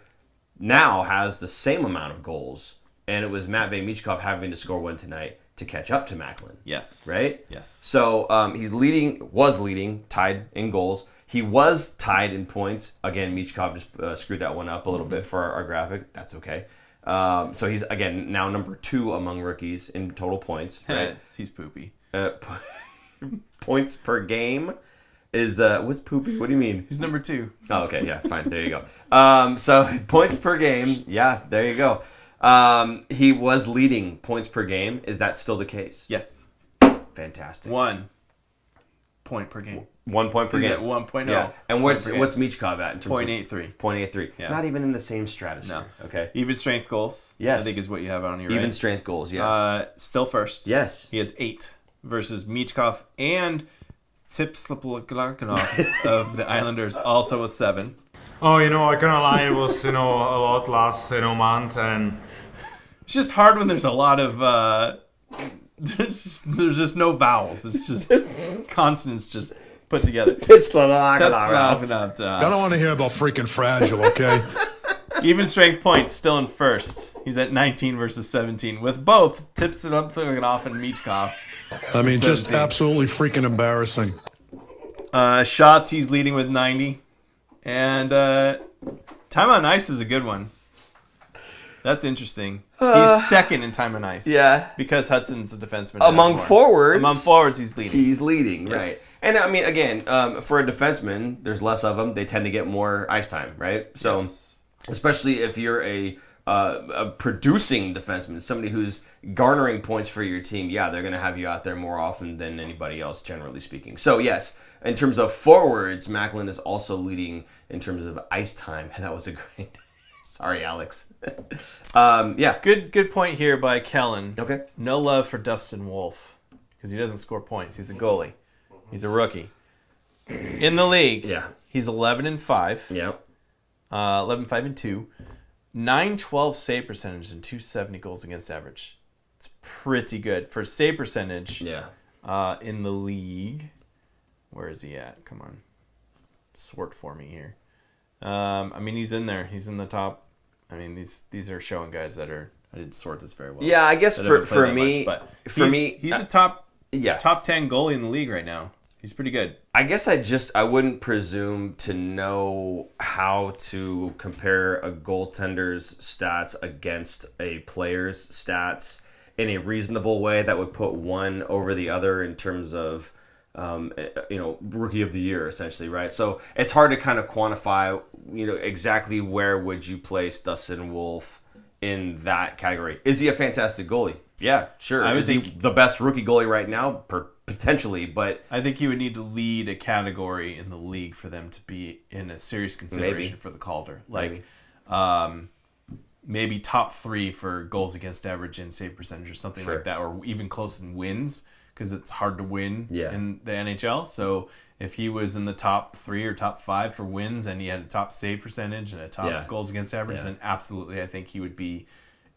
now has the same amount of goals. And it was Matvei Michkov having to score 1 tonight to catch up to Macklin. Yes. Right? Yes. So he's was leading, tied in goals. He was tied in points. Again, Michkov just screwed that one up a little bit for our graphic. That's okay. So he's, again, now number 2 among rookies in total points. Right? He's poopy. Points per game is, what's poopy? What do you mean? He's number 2. Oh, okay. Yeah, fine. There you go. So points per game. Yeah, there you go. He was leading points per game. Is that still the case? Yes. Fantastic. 1. point per game. 1 point per He's game. at 1.0. Yeah. And what's Michkov at in terms of 0.83. 0.83. Yeah. Not even in the same stratosphere. No. Okay. Even strength goals. Yes. I think is what you have on here. Even right? strength goals. Yes. Still first. Yes. He has 8 versus Michkov and Tipslakanov of the Islanders also with 7. Oh, I cannot lie, it was, a lot last, month, and It's just hard when there's a lot of there's just no vowels. It's just consonants just put together. Tipslakanov. I don't want to hear about freaking fragile, okay? Even strength points still in first. He's at 19 versus 17 with both Tipslakanov and Michkov. I mean, just 17. absolutely freaking embarrassing. Shots, he's leading with 90. And time on ice is a good one. That's interesting. He's second in time on ice. Yeah. Because Hudson's a defenseman. Among forwards, he's leading. He's leading, Yes. right? And I mean, again, for a defenseman, there's less of them. They tend to get more ice time, right? So, Yes. especially if you're a producing defenseman, somebody who's garnering points for your team, yeah, they're going to have you out there more often than anybody else, generally speaking. So, yes, in terms of forwards, Macklin is also leading in terms of ice time, and that was a great. Sorry, Alex. Yeah. Good point here by Kellen. Okay. No love for Dustin Wolf because he doesn't score points. He's a goalie. He's a rookie. In the league, Yeah. he's 11-5. Yeah. 11-5-2. 912 save percentage and 270 goals against average. It's pretty good for save percentage. Yeah. In the league. Where is he at? Come on. Sort for me here. I mean, he's in there. He's in the top. I mean, these are showing guys that are. I didn't sort this very well. Yeah, I guess That haven't for played that me, much, but he's a top yeah. top 10 goalie in the league right now. He's pretty good. I guess I wouldn't presume to know how to compare a goaltender's stats against a player's stats in a reasonable way that would put one over the other in terms of rookie of the year, essentially, right? So it's hard to kind of quantify, exactly where would you place Dustin Wolf in that category. Is he a fantastic goalie? Yeah, sure. I would Is he think- the best rookie goalie right now? Potentially, but I think he would need to lead a category in the league for them to be in a serious consideration Maybe. for the Calder. Maybe. Maybe top 3 for goals against average and save percentage or something Sure. like that, or even close in wins because it's hard to win Yeah. in the NHL. So if he was in the top 3 or top 5 for wins and he had a top save percentage and a top Yeah. goals against average, Yeah. then absolutely I think he would be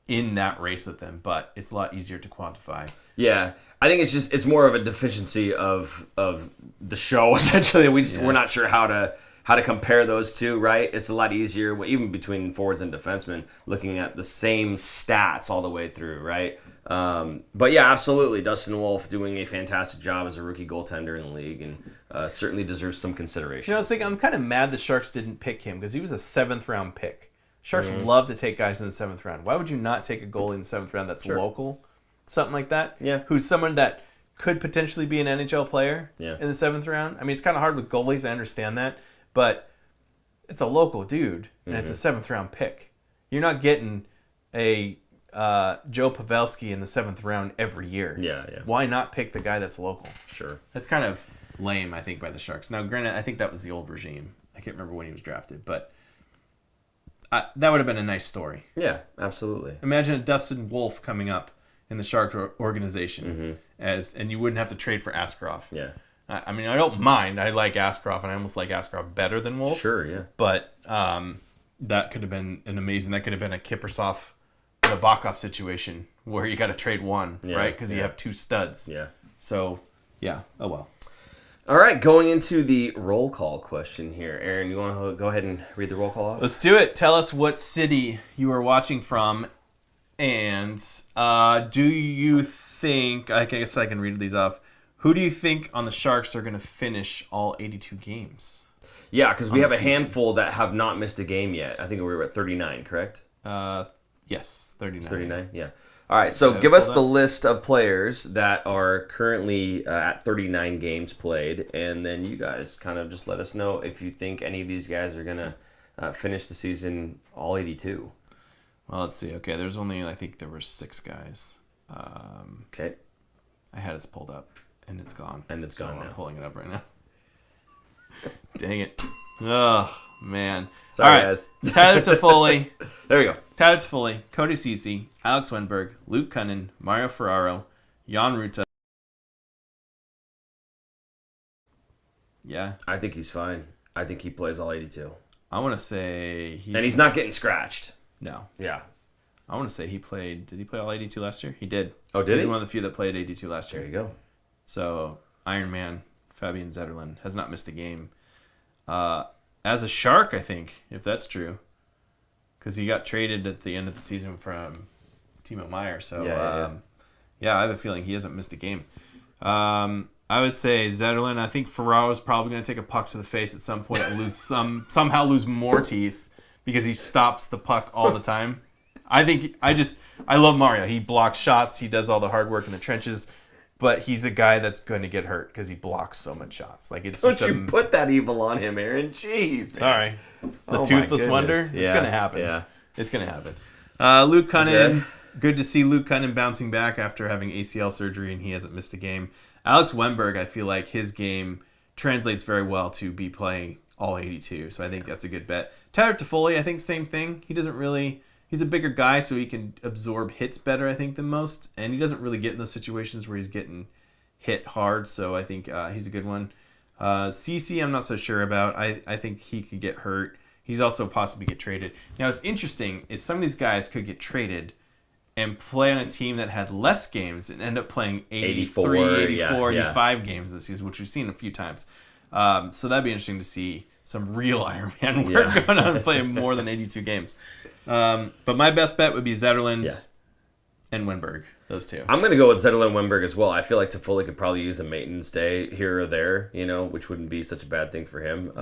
in that race with them. But it's a lot easier to quantify. yeah, I think it's more of a deficiency of the show essentially. We're not sure how to compare those two, right? It's a lot easier, even between forwards and defensemen, looking at the same stats all the way through, right? But yeah, absolutely, Dustin Wolf doing a fantastic job as a rookie goaltender in the league, and certainly deserves some consideration. I was thinking, I'm kind of mad the Sharks didn't pick him because he was a 7th round pick. Sharks love to take guys in the 7th round. Why would you not take a goalie in the 7th round that's local? Something like that? Yeah. Who's someone that could potentially be an NHL player Yeah. in the 7th round? I mean, it's kind of hard with goalies, I understand that. But it's a local dude, and it's a 7th round pick. You're not getting a Joe Pavelski in the 7th round every year. Yeah. Why not pick the guy that's local? Sure. That's kind of lame, I think, by the Sharks. Now, granted, I think that was the old regime. I can't remember when he was drafted, but that would have been a nice story. Yeah, absolutely. Imagine a Dustin Wolf coming up in the Sharks organization, and you wouldn't have to trade for Askarov. Yeah. I mean, I don't mind. I like Askarov, and I almost like Askarov better than Wolf. Sure, yeah. But that could have been an amazing. That could have been a Kiprusoff, Nabokov situation where you got to trade one, right? Because you have 2 studs. Yeah. So, yeah. Oh well. All right, going into the roll call question here. Aaron, you want to go ahead and read the roll call off? Let's do it. Tell us what city you are watching from, and do you think? I guess I can read these off. Who do you think on the Sharks are going to finish all 82 games? Yeah, because we have a season. handful that have not missed a game yet. I think we were at 39, correct? Yes, 39. 39, yeah. All right, so give us the list of players that are currently at 39 games played, and then you guys kind of just let us know if you think any of these guys are going to finish the season all 82. Well, let's see. Okay, there's only, I think there were 6 guys. Okay. I had it pulled up. And it's gone. And it's gone I'm now. pulling it up right now. Dang it. Oh, man. Sorry, All right. guys. Tyler Toffoli. There we go. Tyler Toffoli, Cody Ceci, Alex Wenberg, Luke Cunnin, Mario Ferraro, Jan Ruta. Yeah. I think he's fine. I think he plays all 82. I want to say And he's not getting scratched. No. Yeah. I want to say he played. Did he play all 82 last year? He did. Oh, did He's he? one of the few that played 82 last year. There you go. So, Iron Man, Fabian Zetterlund, has not missed a game. As a Shark, I think, if that's true. Because he got traded at the end of the season from Timo Meyer. So, yeah, I have a feeling he hasn't missed a game. I would say Zetterlund. I think Ferraro is probably going to take a puck to the face at some point and somehow lose more teeth because he stops the puck all the time. I love Mario. He blocks shots. He does all the hard work in the trenches. But he's a guy that's going to get hurt because he blocks so much shots. Like it's Don't you put that evil on him, Aaron? Jeez, man. Sorry. The Oh, my toothless goodness. wonder? It's Yeah, going to happen. yeah. It's going to happen. Luke Cunnin. Okay. Good to see Luke Cunnin bouncing back after having ACL surgery, and he hasn't missed a game. Alex Wenberg, I feel like his game translates very well to be playing all 82, so I think that's a good bet. Tyler Toffoli, I think same thing. He doesn't really... He's a bigger guy, so he can absorb hits better, I think, than most, and he doesn't really get in those situations where he's getting hit hard, so I think he's a good one. CC, I'm not so sure about. I think he could get hurt. He's also possibly get traded. Now, what's interesting is some of these guys could get traded and play on a team that had less games and end up playing 83, 84, 85 games this season, which we've seen a few times. So that'd be interesting to see some real Iron Man work going on and playing more than 82 games. But my best bet would be Zetterlund and Wenberg, those two. I'm going to go with Zetterlund and Wenberg as well. I feel like Toffoli could probably use a maintenance day here or there, which wouldn't be such a bad thing for him.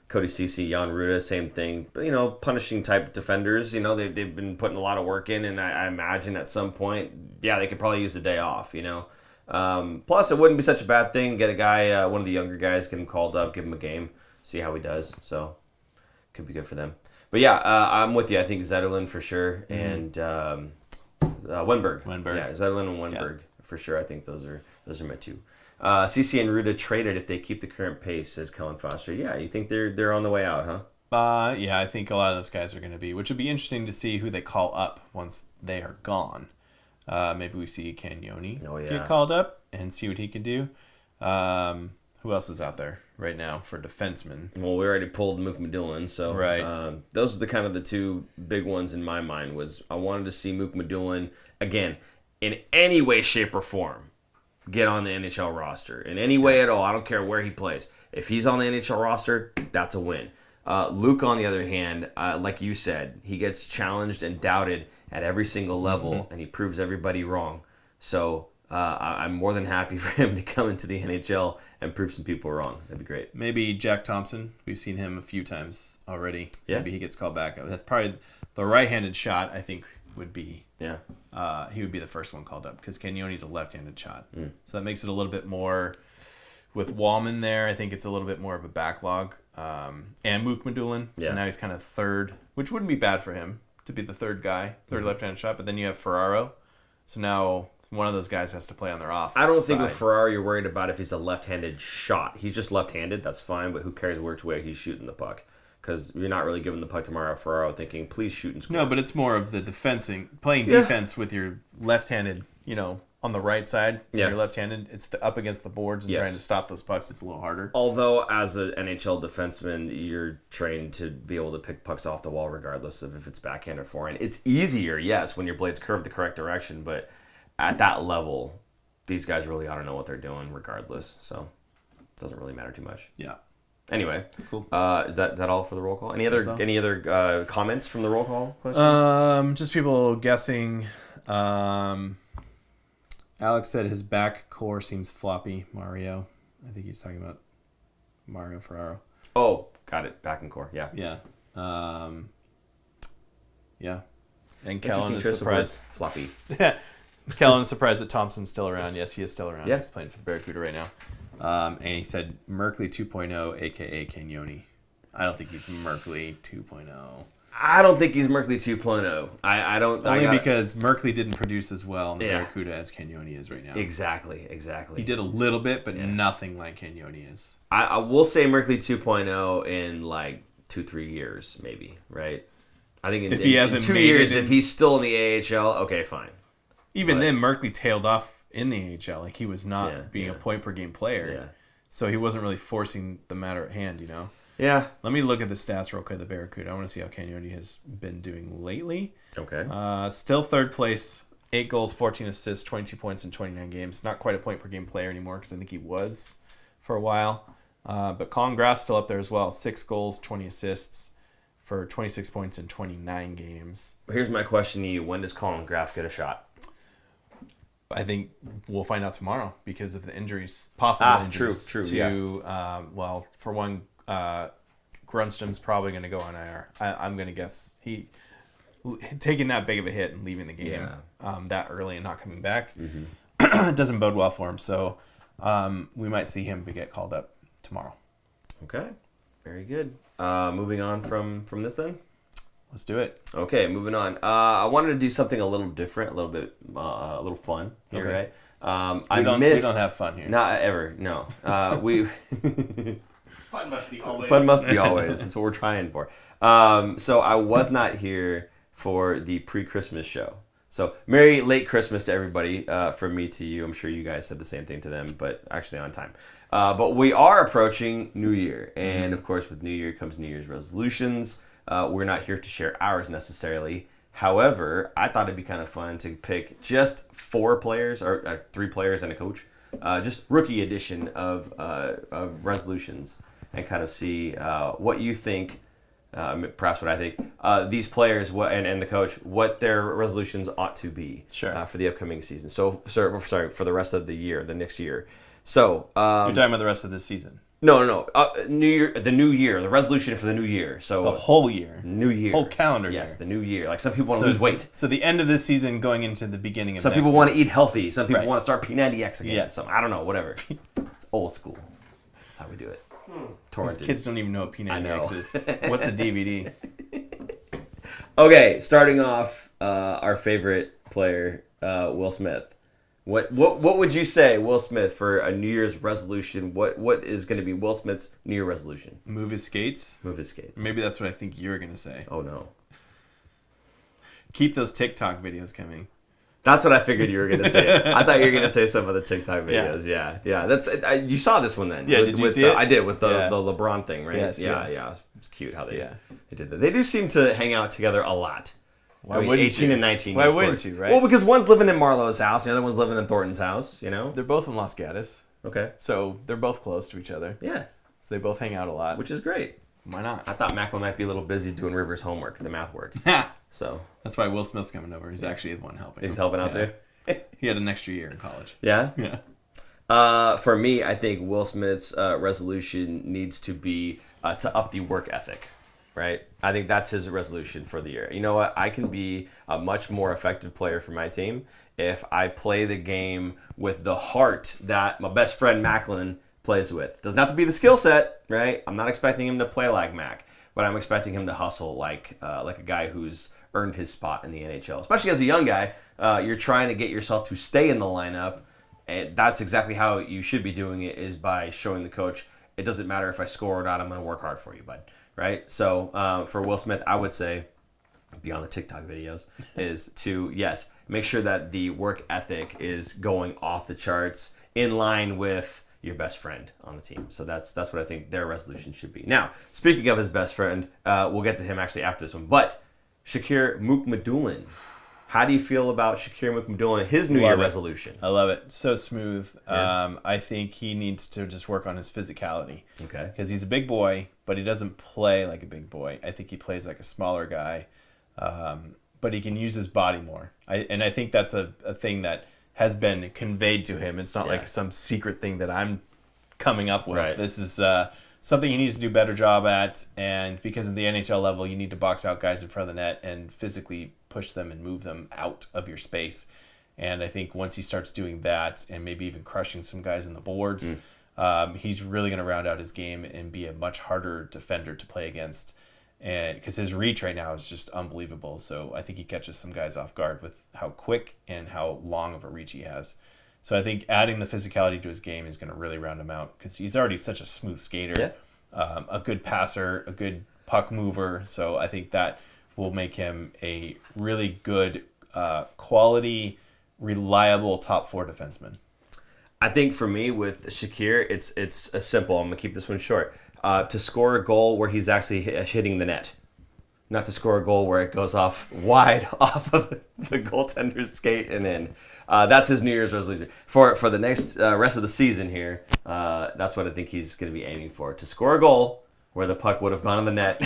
Cody Ceci, Jan Ruta, same thing. But, punishing type defenders, they've been putting a lot of work in, and I imagine at some point, they could probably use a day off, Plus, it wouldn't be such a bad thing. Get a guy, one of the younger guys, get him called up, give him a game, see how he does. So, could be good for them. But I'm with you. I think Zetterlund for sure, and Wenberg. Yeah, Zetterlund and Wenberg for sure. I think those are my two. CC and Ruda traded if they keep the current pace, says Kellen Foster. Yeah, you think they're on the way out, huh? Yeah, I think a lot of those guys are going to be, which would be interesting to see who they call up once they are gone. Maybe we see Cagnoni get called up and see what he can do. Who else is out there right now for defensemen? Well, we already pulled Mook Medulin, so those are the two big ones in my mind. Was I wanted to see Mook Medulin again in any way, shape, or form get on the NHL roster in any way at all. I don't care where he plays. If he's on the NHL roster, that's a win. Luke, on the other hand, like you said, he gets challenged and doubted at every single level, and he proves everybody wrong. So I'm more than happy for him to come into the NHL and prove some people wrong. That'd be great. Maybe Jack Thompson. We've seen him a few times already. Yeah. Maybe he gets called back. That's probably the right-handed shot, I think, would be... Yeah. He would be the first one called up because Cagnoni's a left-handed shot. So that makes it a little bit more... With Wallman there, I think it's a little bit more of a backlog. And Mook Medulin. So now he's kind of third, which wouldn't be bad for him to be the third guy, third left-handed shot. But then you have Ferraro. So now one of those guys has to play on their off. I don't think with Ferraro you're worried about if he's a left-handed shot. He's just left-handed, that's fine, but who cares which way he's shooting the puck? Because you're not really giving the puck to Mario Ferraro thinking, please shoot and score. No, but it's more of the playing defense with your left-handed, on the right side. Yeah. You're left-handed. It's up against the boards and trying to stop those pucks. It's a little harder. Although, as an NHL defenseman, you're trained to be able to pick pucks off the wall regardless of if it's backhand or forehand. It's easier, yes, when your blades curve the correct direction, but at that level, these guys really ought to know what they're doing regardless. So it doesn't really matter too much. Yeah. Anyway, cool. Is that all for the roll call? Any other comments from the roll call question? Just people guessing. Alex said his back core seems floppy. Mario, I think he's talking about Mario Ferraro. Oh, got it. Back and core. Yeah. Yeah. Yeah. And Kellen is surprised. Floppy. Kellen is surprised that Thompson's still around. Yes, he is still around. Yeah. He's playing for the Barracuda right now. And he said Merkley 2.0, a.k.a. Cagnoni. I don't think he's Merkley 2.0. I don't think he's Merkley 2.0. I don't. Only because Merkley didn't produce as well in the Yeah. Barracuda as Cagnoni is right now. Exactly. He did a little bit, but nothing like Cagnoni is. I will say Merkley 2.0 in like 2-3 years, maybe. Right. I think If he hasn't in 2 made years, it in- if he's still in the AHL, okay, fine. Even then, Merkley tailed off in the AHL. Like, he was not Yeah, being yeah. a point-per-game player. Yeah. So he wasn't really forcing the matter at hand, you know? Yeah. Let me look at the stats real quick, the Barracuda. I want to see how Cagnoni has been doing lately. Okay. Still third place, 8 goals, 14 assists, 22 points in 29 games. Not quite a point-per-game player anymore because I think he was for a while. But Colin Graff's still up there as well. 6 goals, 20 assists for 26 points in 29 games. Here's my question to you: when does Colin Graff get a shot? I think we'll find out tomorrow because of the injuries, possible injuries. True, Well, for one, Grunstrom's probably going to go on IR. I'm going to guess he taking that big of a hit and leaving the game that early and not coming back doesn't bode well for him. So we might see him get called up tomorrow. Okay. Very good. Moving on from this then. Let's do it. Okay, moving on. I wanted to do something a little different, a little bit, a little fun here, Okay. right? We don't have fun here. Not ever. No. We Fun must be always. fun must be always. That's what we're trying for. So I was not here for the pre-Christmas show. So Merry late Christmas to everybody. From me to you. I'm sure you guys said the same thing to them, but actually on time. But we are approaching New Year, and of course, with New Year comes New Year's resolutions. We're not here to share ours necessarily. However, I thought it'd be kind of fun to pick just 4 players or 3 players and a coach, just rookie edition of resolutions, and kind of see what you think, perhaps what I think, these players and the coach, what their resolutions ought to be for the upcoming season. So, sorry, for the rest of the year, the next year. So You're talking about the rest of this season. No. New Year, the new year, the resolution for the new year. So The whole year. new year, Whole calendar year. Yes, the new year. Like some people want to lose weight. So the end of this season going into the beginning of Some next people want to season. eat healthy. Some people Right. want to start P90X again. Yes. So I don't know, whatever. It's old school. That's how we do it. These kids don't even know what P90X know. is. What's a DVD? Okay, starting off, our favorite player, Will Smith. What would you say, Will Smith, for a New Year's resolution? What is going to be Will Smith's New Year resolution? Move his skates? Move his skates. Maybe that's what I think you're going to say. Oh no. Keep those TikTok videos coming. That's what I figured you were going to say. I thought you were going to say some of the TikTok videos. Yeah. That's you saw this one then. Yeah, did you see it? I did with the Yeah. LeBron thing, right? Yes, yeah. yes. It's cute how they Yeah. did that. They do seem to hang out together a lot. Why wouldn't 18 you? and 19. Why of wouldn't course. you, right? Well, because one's living in Marlowe's house, the other one's living in Thornton's house, you know? They're both in Los Gatos, Okay. so they're both close to each other. Yeah, So they both hang out a lot. which is great. Why I not? thought Macklin might be a little busy doing Rivers' homework, the math work. So That's why Will Smith's coming over. He's actually the one helping. he's him. helping out Yeah. there. He had an extra year in college. Yeah? Yeah. For me, I think Will Smith's resolution needs to be to up the work ethic, right? I think that's his resolution for the year. You know what? I can be a much more effective player for my team if I play the game with the heart that my best friend Macklin plays with. Doesn't have to be the skill set, right? I'm not expecting him to play like Mac, but I'm expecting him to hustle like a guy who's earned his spot in the NHL. Especially as a young guy, you're trying to get yourself to stay in the lineup. And that's exactly how you should be doing it, is by showing the coach, it doesn't matter if I score or not, I'm going to work hard for you, bud. Right? So for Will Smith, I would say, beyond the TikTok videos, is to, yes, make sure that the work ethic is going off the charts in line with your best friend on the team. So that's what I think their resolution should be. Now, speaking of his best friend, we'll get to him actually after this one, but Shakir Moukmadoulan. How do you feel about Shakir Moukmadoulan, his New Year resolution? I love it. So smooth. Yeah. I think he needs to just work on his physicality. Okay. Because he's a big boy, but he doesn't play like a big boy. I think he plays like a smaller guy, but he can use his body more. I think that's a thing that has been conveyed to him. It's not like some secret thing that I'm coming up with. Right. This is something he needs to do a better job at. And because of the NHL level, you need to box out guys in front of the net and physically push them and move them out of your space. And I think once he starts doing that, and maybe even crushing some guys in the boards, he's really going to round out his game and be a much harder defender to play against. and because his reach right now is just unbelievable. So I think he catches some guys off guard with how quick and how long of a reach he has. So I think adding the physicality to his game is going to really round him out because he's already such a smooth skater, a good passer, a good puck mover. So I think that will make him a really good, quality, reliable top 4 defenseman. I think for me with Shakir, it's a simple. I'm gonna keep this one short. To score a goal where he's actually hitting the net, not to score a goal where it goes off wide off of the goaltender's skate and in. That's his New Year's resolution for the next rest of the season here. That's what I think he's going to be aiming for, to score a goal where the puck would have gone in the net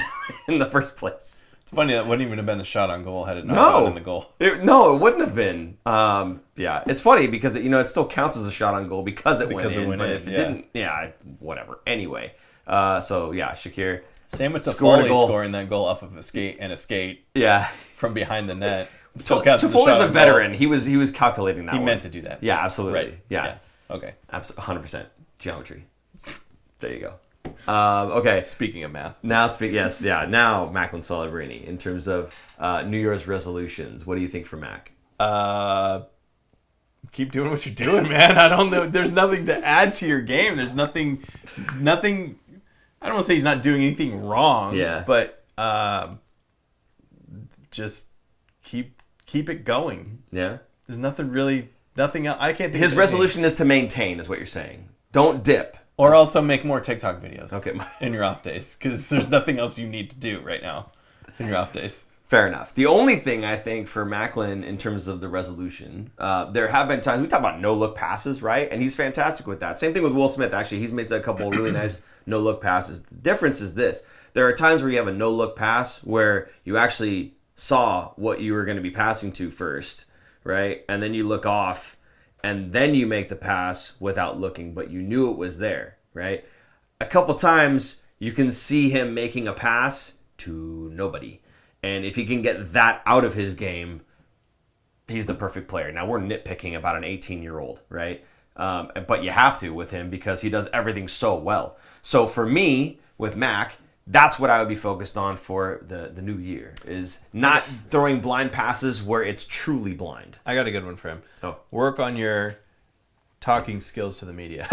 in the first place. It's funny, that wouldn't even have been a shot on goal had it not gone in the goal. It wouldn't have been. Yeah, it's funny because it still counts as a shot on goal because it went in. But if it didn't, whatever. Anyway, Shakir. Same with Toffoli scoring that goal off of a skate. Yeah, from behind the net. So Toffoli's a veteran. He was calculating that. He meant to do that. Yeah, absolutely. Right. Yeah. Okay. 100% geometry. There you go. Okay. Speaking of math. Now Macklin Celebrini in terms of New Year's resolutions. What do you think for Mac? Keep doing what you're doing, man. I don't know. There's nothing to add to your game. There's nothing. I don't want to say he's not doing anything wrong. Yeah. But just keep it going. Yeah. There's nothing else. I can't think. His resolution is to maintain, is what you're saying. Don't dip. Or also make more TikTok videos. Okay. In your off days, because there's nothing else you need to do right now in your off days. Fair enough. The only thing I think for Macklin in terms of the resolution, there have been times we talk about no-look passes, right? And he's fantastic with that. Same thing with Will Smith, actually. He's made a couple of really nice no-look passes. The difference is this. There are times where you have a no-look pass where you actually saw what you were going to be passing to first, right? And then you look off, and then you make the pass without looking, but you knew it was there, right? A couple times you can see him making a pass to nobody. And if he can get that out of his game, he's the perfect player. Now, we're nitpicking about an 18-year-old, right? But you have to with him because he does everything so well. So for me, with Mac, that's what I would be focused on for the new year, is not throwing blind passes where it's truly blind. I got a good one for him. Oh. Work on your talking skills to the media.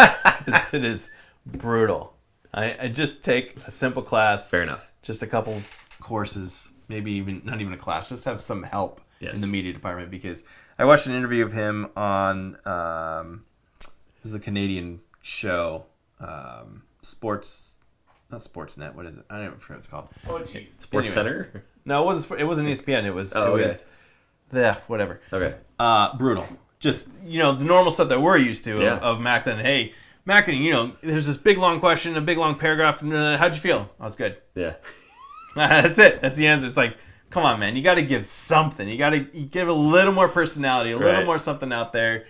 It is brutal. I just take a simple class. Fair enough. Just a couple courses, maybe even not even a class. Just have some help in the media department, because I watched an interview of him on this is the Canadian show, not Sportsnet. What is it? I don't know what it's called. Oh, jeez. Sports Center? No, it wasn't ESPN. It was whatever. Okay. Brutal. Just, the normal stuff that we're used to of Macklin. Hey, Macklin, there's this big long question, a big long paragraph. How'd you feel? I was good. Yeah. That's it. That's the answer. It's like, come on, man. You got to give something. You got to give a little more personality, a little more something out there.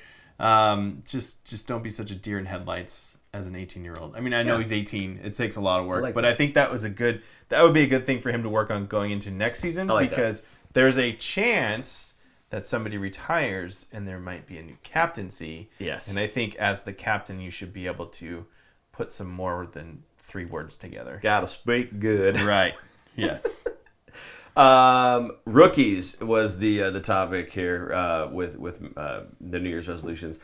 Just don't be such a deer in headlights as an 18-year-old. I mean, I know he's 18. It takes a lot of work, but I think that would be a good thing for him to work on going into next season, because there's a chance that somebody retires and there might be a new captaincy. Yes. And I think as the captain, you should be able to put some more than 3 words together. Gotta speak good. Right. Yes. Rookies was the topic here with the New Year's resolutions.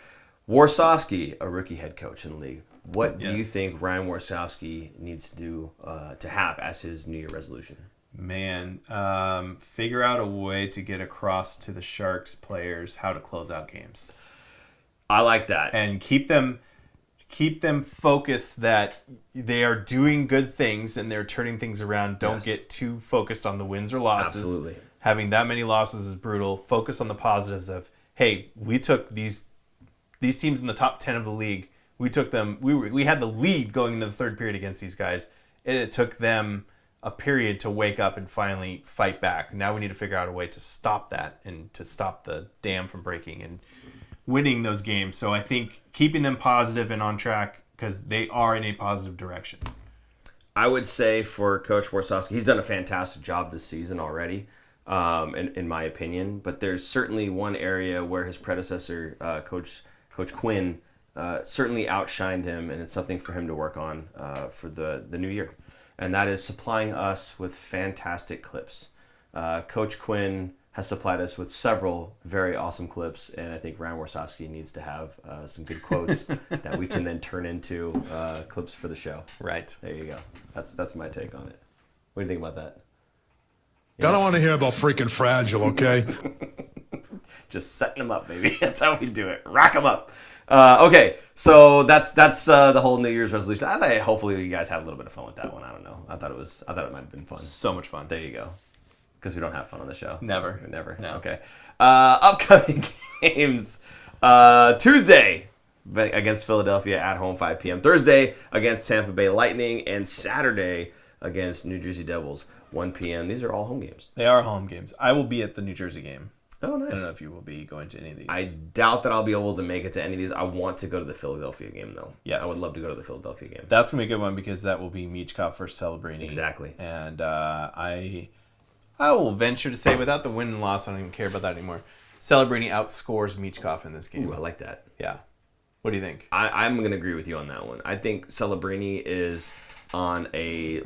Warsawski, a rookie head coach in the league. What do you think Ryan Warsawski needs to do to have as his New Year resolution? Man, figure out a way to get across to the Sharks players how to close out games. I like that. And keep them focused that they are doing good things and they're turning things around. Don't get too focused on the wins or losses. Absolutely. Having that many losses is brutal. Focus on the positives of, hey, we took these teams in the top 10 of the league. We took them. We had the lead going into the third period against these guys, and it took them a period to wake up and finally fight back. Now we need to figure out a way to stop that and to stop the dam from breaking and winning those games. So I think keeping them positive and on track, because they are in a positive direction. I would say for Coach Warsawski, he's done a fantastic job this season already, in my opinion. But there's certainly one area where his predecessor, Coach Quinn, certainly outshined him, and it's something for him to work on for the new year. and that is supplying us with fantastic clips. Coach Quinn has supplied us with several very awesome clips, and I think Ryan Warsofsky needs to have some good quotes that we can then turn into clips for the show. Right. There you go. That's my take on it. What do you think about that? I don't want to hear about freaking Fragile, okay? Just setting them up, baby. That's how we do it. Rack them up. Okay, so that's the whole New Year's resolution. I think hopefully you guys had a little bit of fun with that one. I don't know. I thought it might have been fun. So much fun. There you go. Because we don't have fun on the show. Never. So never. No. Okay. Upcoming games. Tuesday against Philadelphia at home, 5 p.m. Thursday against Tampa Bay Lightning. And Saturday against New Jersey Devils, 1 p.m. These are all home games. They are home games. I will be at the New Jersey game. Oh, nice. I don't know if you will be going to any of these. I doubt that I'll be able to make it to any of these. I want to go to the Philadelphia game, though. Yes. I would love to go to the Philadelphia game. That's going to be a good one because that will be Michkov versus Celebrini. Exactly. And I will venture to say, without the win and loss, I don't even care about that anymore. Celebrini outscores Michkov in this game. Ooh, I like that. Yeah. What do you think? I'm going to agree with you on that one. I think Celebrini is on a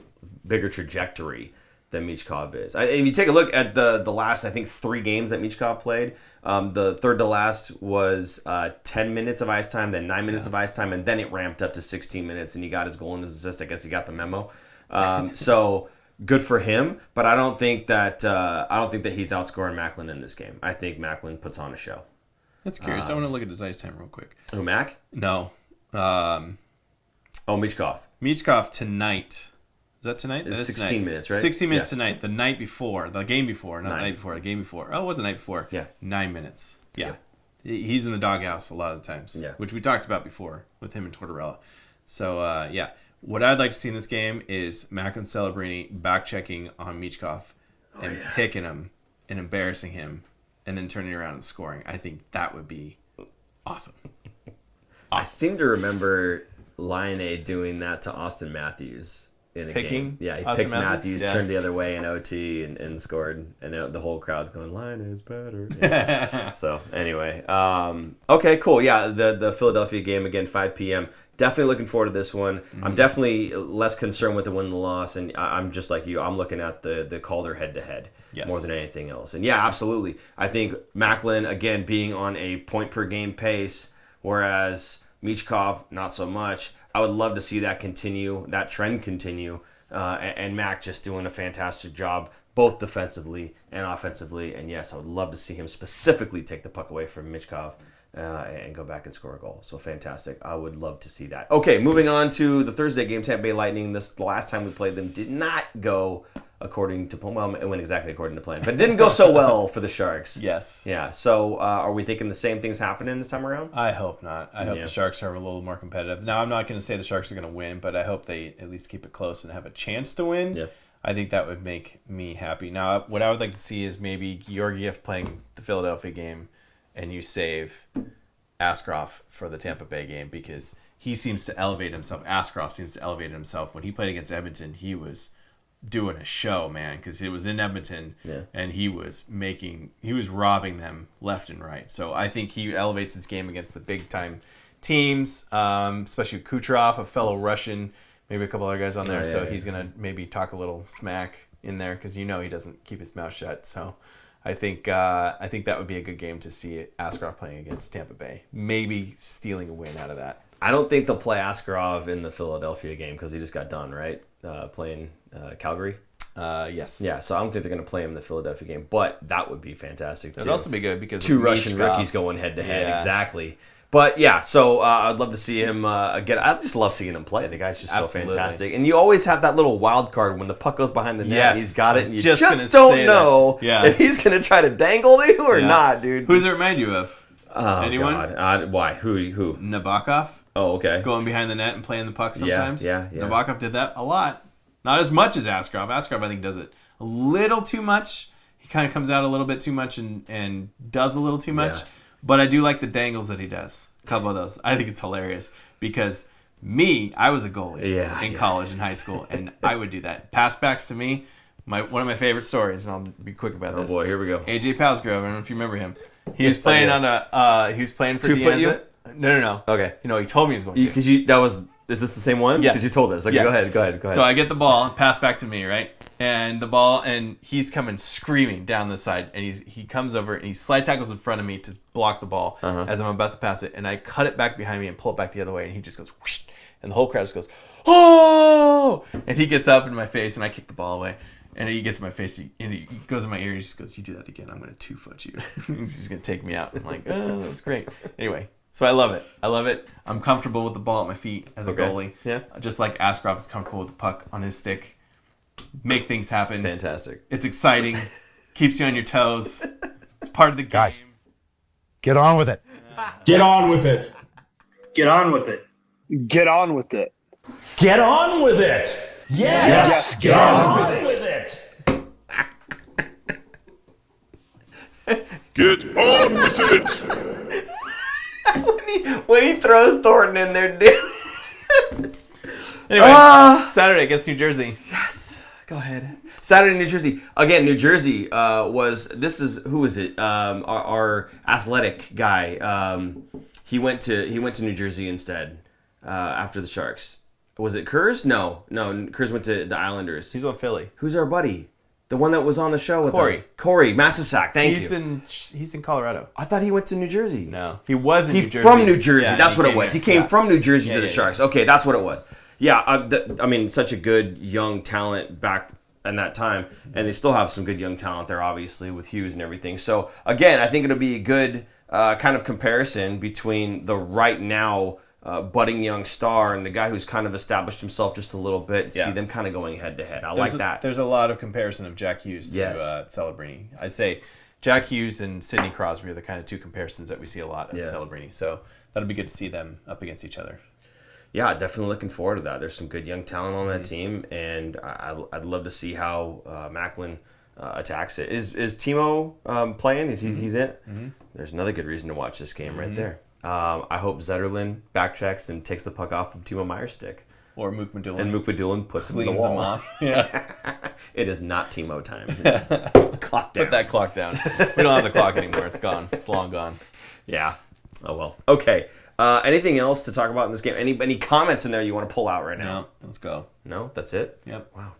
bigger trajectory than Michkov is. If you take a look at the last, I think, 3 games that Michkov played, the third to last was 10 minutes of ice time, then 9 minutes of ice time, and then it ramped up to 16 minutes, and he got his goal and his assist. I guess he got the memo. So good for him, but I don't think that he's outscoring Macklin in this game. I think Macklin puts on a show. That's curious. I want to look at his ice time real quick. Who, Mac? No. Michkov. Michkov tonight. Is that tonight? It's That is 16 tonight. minutes, right? 16 minutes Yeah. tonight. The night before. The game before. Not the 9. night before. The game before. Oh, it was the night before. Yeah. 9 minutes. Yeah. He's in the doghouse a lot of the times. Yeah. Which we talked about before with him and Tortorella. So, yeah. What I'd like to see in this game is Macklin Celebrini back-checking on Michkov and picking him and embarrassing him and then turning around and scoring. I think that would be awesome. I seem to remember Lion doing that to Austin Matthews in a game. Yeah, he Austin picked Matthews, Yeah. turned the other way in OT and scored, and the whole crowd's going, Lion is better. Yeah. So anyway, okay, cool. Yeah, the Philadelphia game again, 5 p.m. Definitely looking forward to this one. I'm definitely less concerned with the win and the loss, and I'm just like you. I'm looking at the Calder head-to-head more than anything else. And yeah, absolutely. I think Macklin, again, being on a point-per-game pace, whereas Michkov, not so much. I would love to see that continue, that trend continue, and Mac just doing a fantastic job, both defensively and offensively. And yes, I would love to see him specifically take the puck away from Michkov and go back and score a goal. So fantastic. I would love to see that. Okay, moving on to the Thursday game, Tampa Bay Lightning. The last time we played them did not go according to plan. Well, it went exactly according to plan, but it didn't go so well for the Sharks. Yes. Yeah. So are we thinking the same thing's happening this time around? I hope not. I hope the Sharks are a little more competitive. Now, I'm not going to say the Sharks are going to win, but I hope they at least keep it close and have a chance to win. Yeah. I think that would make me happy. Now, what I would like to see is maybe Georgiev playing the Philadelphia game and you save Askarov for the Tampa Bay game because he seems to elevate himself. Askarov seems to elevate himself. When he played against Edmonton, he was doing a show, man, because it was in Edmonton and he was robbing them left and right. So I think he elevates his game against the big time teams, especially Kucherov, a fellow Russian, maybe a couple other guys on there. He's gonna maybe talk a little smack in there because he doesn't keep his mouth shut. So I think that would be a good game to see Askarov playing against Tampa Bay, maybe stealing a win out of that. I don't think they'll play Askarov in the Philadelphia game because he just got done, right? Playing Calgary. Yes. Yeah, so I don't think they're going to play him in the Philadelphia game, but that would be fantastic too. That'd also be good because 2 Russian rookies going head to head, exactly. But yeah, so I'd love to see him again. I just love seeing him play. The guy's just so fantastic, and you always have that little wild card when the puck goes behind the net. Yes. He's got it, and you just don't know if he's going to try to dangle you or not, dude. Who does it remind you of? Oh, anyone? God. Why? Who? Nabokov. Oh, okay. Going behind the net and playing the puck sometimes. Yeah. Nabokov did that a lot. Not as much as Askarov. Askarov, I think, does it a little too much. He kind of comes out a little bit too much and does a little too much. Yeah. But I do like the dangles that he does. A couple of those. I think it's hilarious because I was a goalie in college and high school, and I would do that. Pass backs to me, one of my favorite stories, and I'll be quick about this. Oh, boy, here we go. AJ Palsgrove, I don't know if you remember him. He was playing he was playing for 2 foot you? No. Okay. He told me he was going to. Because that was Is this the same one? Yes. Because you told us. Okay, Yes. go ahead. So I get the ball, pass back to me, right? And the ball, and he's coming screaming down the side, and he comes over and he slide tackles in front of me to block the ball as I'm about to pass it, and I cut it back behind me and pull it back the other way, and he just goes whoosh, and the whole crowd just goes, oh! And he gets up in my face, and I kick the ball away. And he gets in my face, and he goes in my ear, and he just goes, you do that again, I'm going to 2-foot you. He's just going to take me out. I'm like, oh, that's great. Anyway, so I love it. I'm comfortable with the ball at my feet as a goalie. Yeah. Just like Askarov is comfortable with the puck on his stick. Make things happen. Fantastic. It's exciting. Keeps you on your toes. It's part of the game. Guys, get on with it. Get on with it. Get on with it. Get on with it. Get on with it. Yes. Get on with it. Get on with it. When he throws Thornton in there, dude. Anyway, Saturday against New Jersey. Go ahead. Saturday, New Jersey. Again, New Jersey who is it? Our athletic guy. He went to New Jersey instead after the Sharks. Was it Kurz? No. Kurz went to the Islanders. He's on Philly. Who's our buddy? The one that was on the show with Corey. us. Corey Massasak. Thank you. He's in Colorado. I thought he went to New Jersey. No, he was in New Jersey. From New Jersey. Yeah, that's what it came was. here. He came from New Jersey to the yeah, Sharks. Okay, that's what it was. Yeah, I mean, such a good young talent back in that time, and they still have some good young talent there, obviously, with Hughes and everything. So, again, I think it'll be a good kind of comparison between the right now budding young star and the guy who's kind of established himself just a little bit. See them kind of going head to head. I like that. There's a lot of comparison of Jack Hughes to Celebrini. I'd say Jack Hughes and Sidney Crosby are the kind of two comparisons that we see a lot at Celebrini. So that'll be good to see them up against each other. Yeah, definitely looking forward to that. There's some good young talent on that team, and I'd love to see how Macklin attacks it. Is Timo playing? He's in it? Mm-hmm. There's another good reason to watch this game right there. I hope Zetterlund backtracks and takes the puck off of Timo Meier's stick. Or Mook Madulin. And Mook Madulin puts him in the Cleans wall. him off. Yeah. It is not Timo time. Clock down. Put that clock down. We don't have the clock anymore. It's gone. It's long gone. Yeah. Oh, well. Okay. Anything else to talk about in this game? Any comments in there you want to pull out right now? No, let's go. No? That's it? Yep. Wow.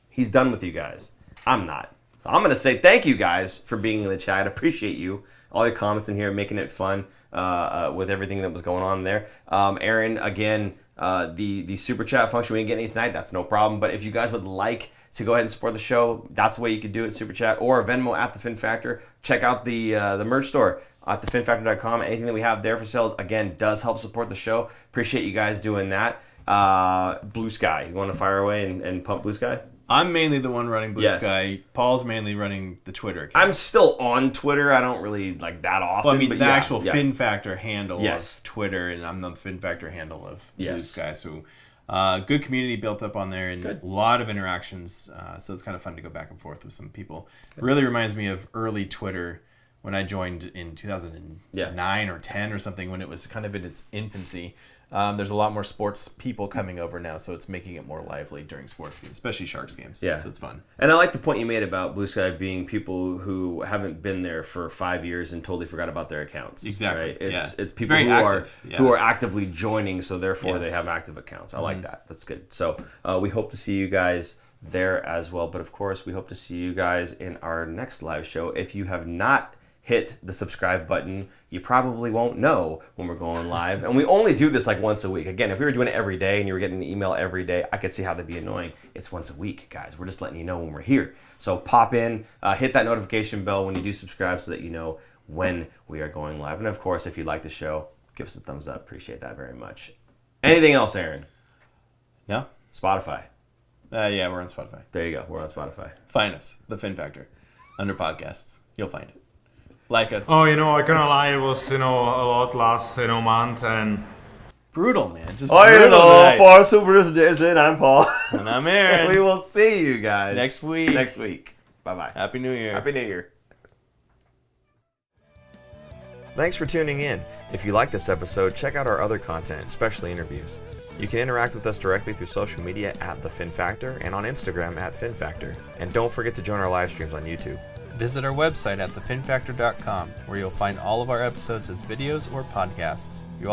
He's done with you guys. I'm not. So I'm going to say thank you guys for being in the chat. I appreciate you. All your comments in here, making it fun with everything that was going on there. Aaron, again, the super chat function, we didn't get any tonight. That's no problem. But if you guys would like to go ahead and support the show, that's the way you could do it, super chat, or Venmo at the Fin Factor. Check out the merch store at thefinfactor.com. Anything that we have there for sale, again, does help support the show. Appreciate you guys doing that. Blue Sky. You want to fire away and pump Blue Sky? I'm mainly the one running Blue Yes. Sky. Paul's mainly running the Twitter account. I'm still on Twitter. I don't really like that often. Well, I mean, but the yeah, actual yeah. Fin Factor handle Yes. of Twitter, and I'm the Fin Factor handle of Blue Yes. Sky. So, good community built up on there, and a lot of interactions. So it's kind of fun to go back and forth with some people. It really reminds me of early Twitter when I joined in 2009 or 10 or something, when it was kind of in its infancy. There's a lot more sports people coming over now, so it's making it more lively during sports games, especially Sharks games. Yeah. So it's fun. And I like the point you made about Blue Sky being people who haven't been there for 5 years and totally forgot about their accounts. Exactly. Right? It's Yeah. people very who active. Yeah. who are actively joining, so therefore Yes. they have active accounts. I like that. That's good. So we hope to see you guys there as well. But of course, we hope to see you guys in our next live show. If you have not hit the subscribe button, you probably won't know when we're going live. And we only do this like once a week. Again, if we were doing it every day and you were getting an email every day, I could see how that'd be annoying. It's once a week, guys. We're just letting you know when we're here. So pop in, hit that notification bell when you do subscribe so that you know when we are going live. And of course, if you like the show, give us a thumbs up. Appreciate that very much. Anything else, Aaron? No? Spotify. Yeah, we're on Spotify. There you go. We're on Spotify. Find us, The Fin Factor, under podcasts. You'll find it. Like us. Oh, I cannot lie. It was, a lot last, month, and Brutal, man. Just Oh, you brutal know, tonight. for Super Jason, I'm Paul. And I'm Aaron. We will see you guys Next week. Next week. Bye-bye. Happy New Year. Happy New Year. Thanks for tuning in. If you like this episode, check out our other content, especially interviews. You can interact with us directly through social media at The Fin Factor and on Instagram at Fin Factor. And don't forget to join our live streams on YouTube. Visit our website at thefinfactor.com, where you'll find all of our episodes as videos or podcasts. You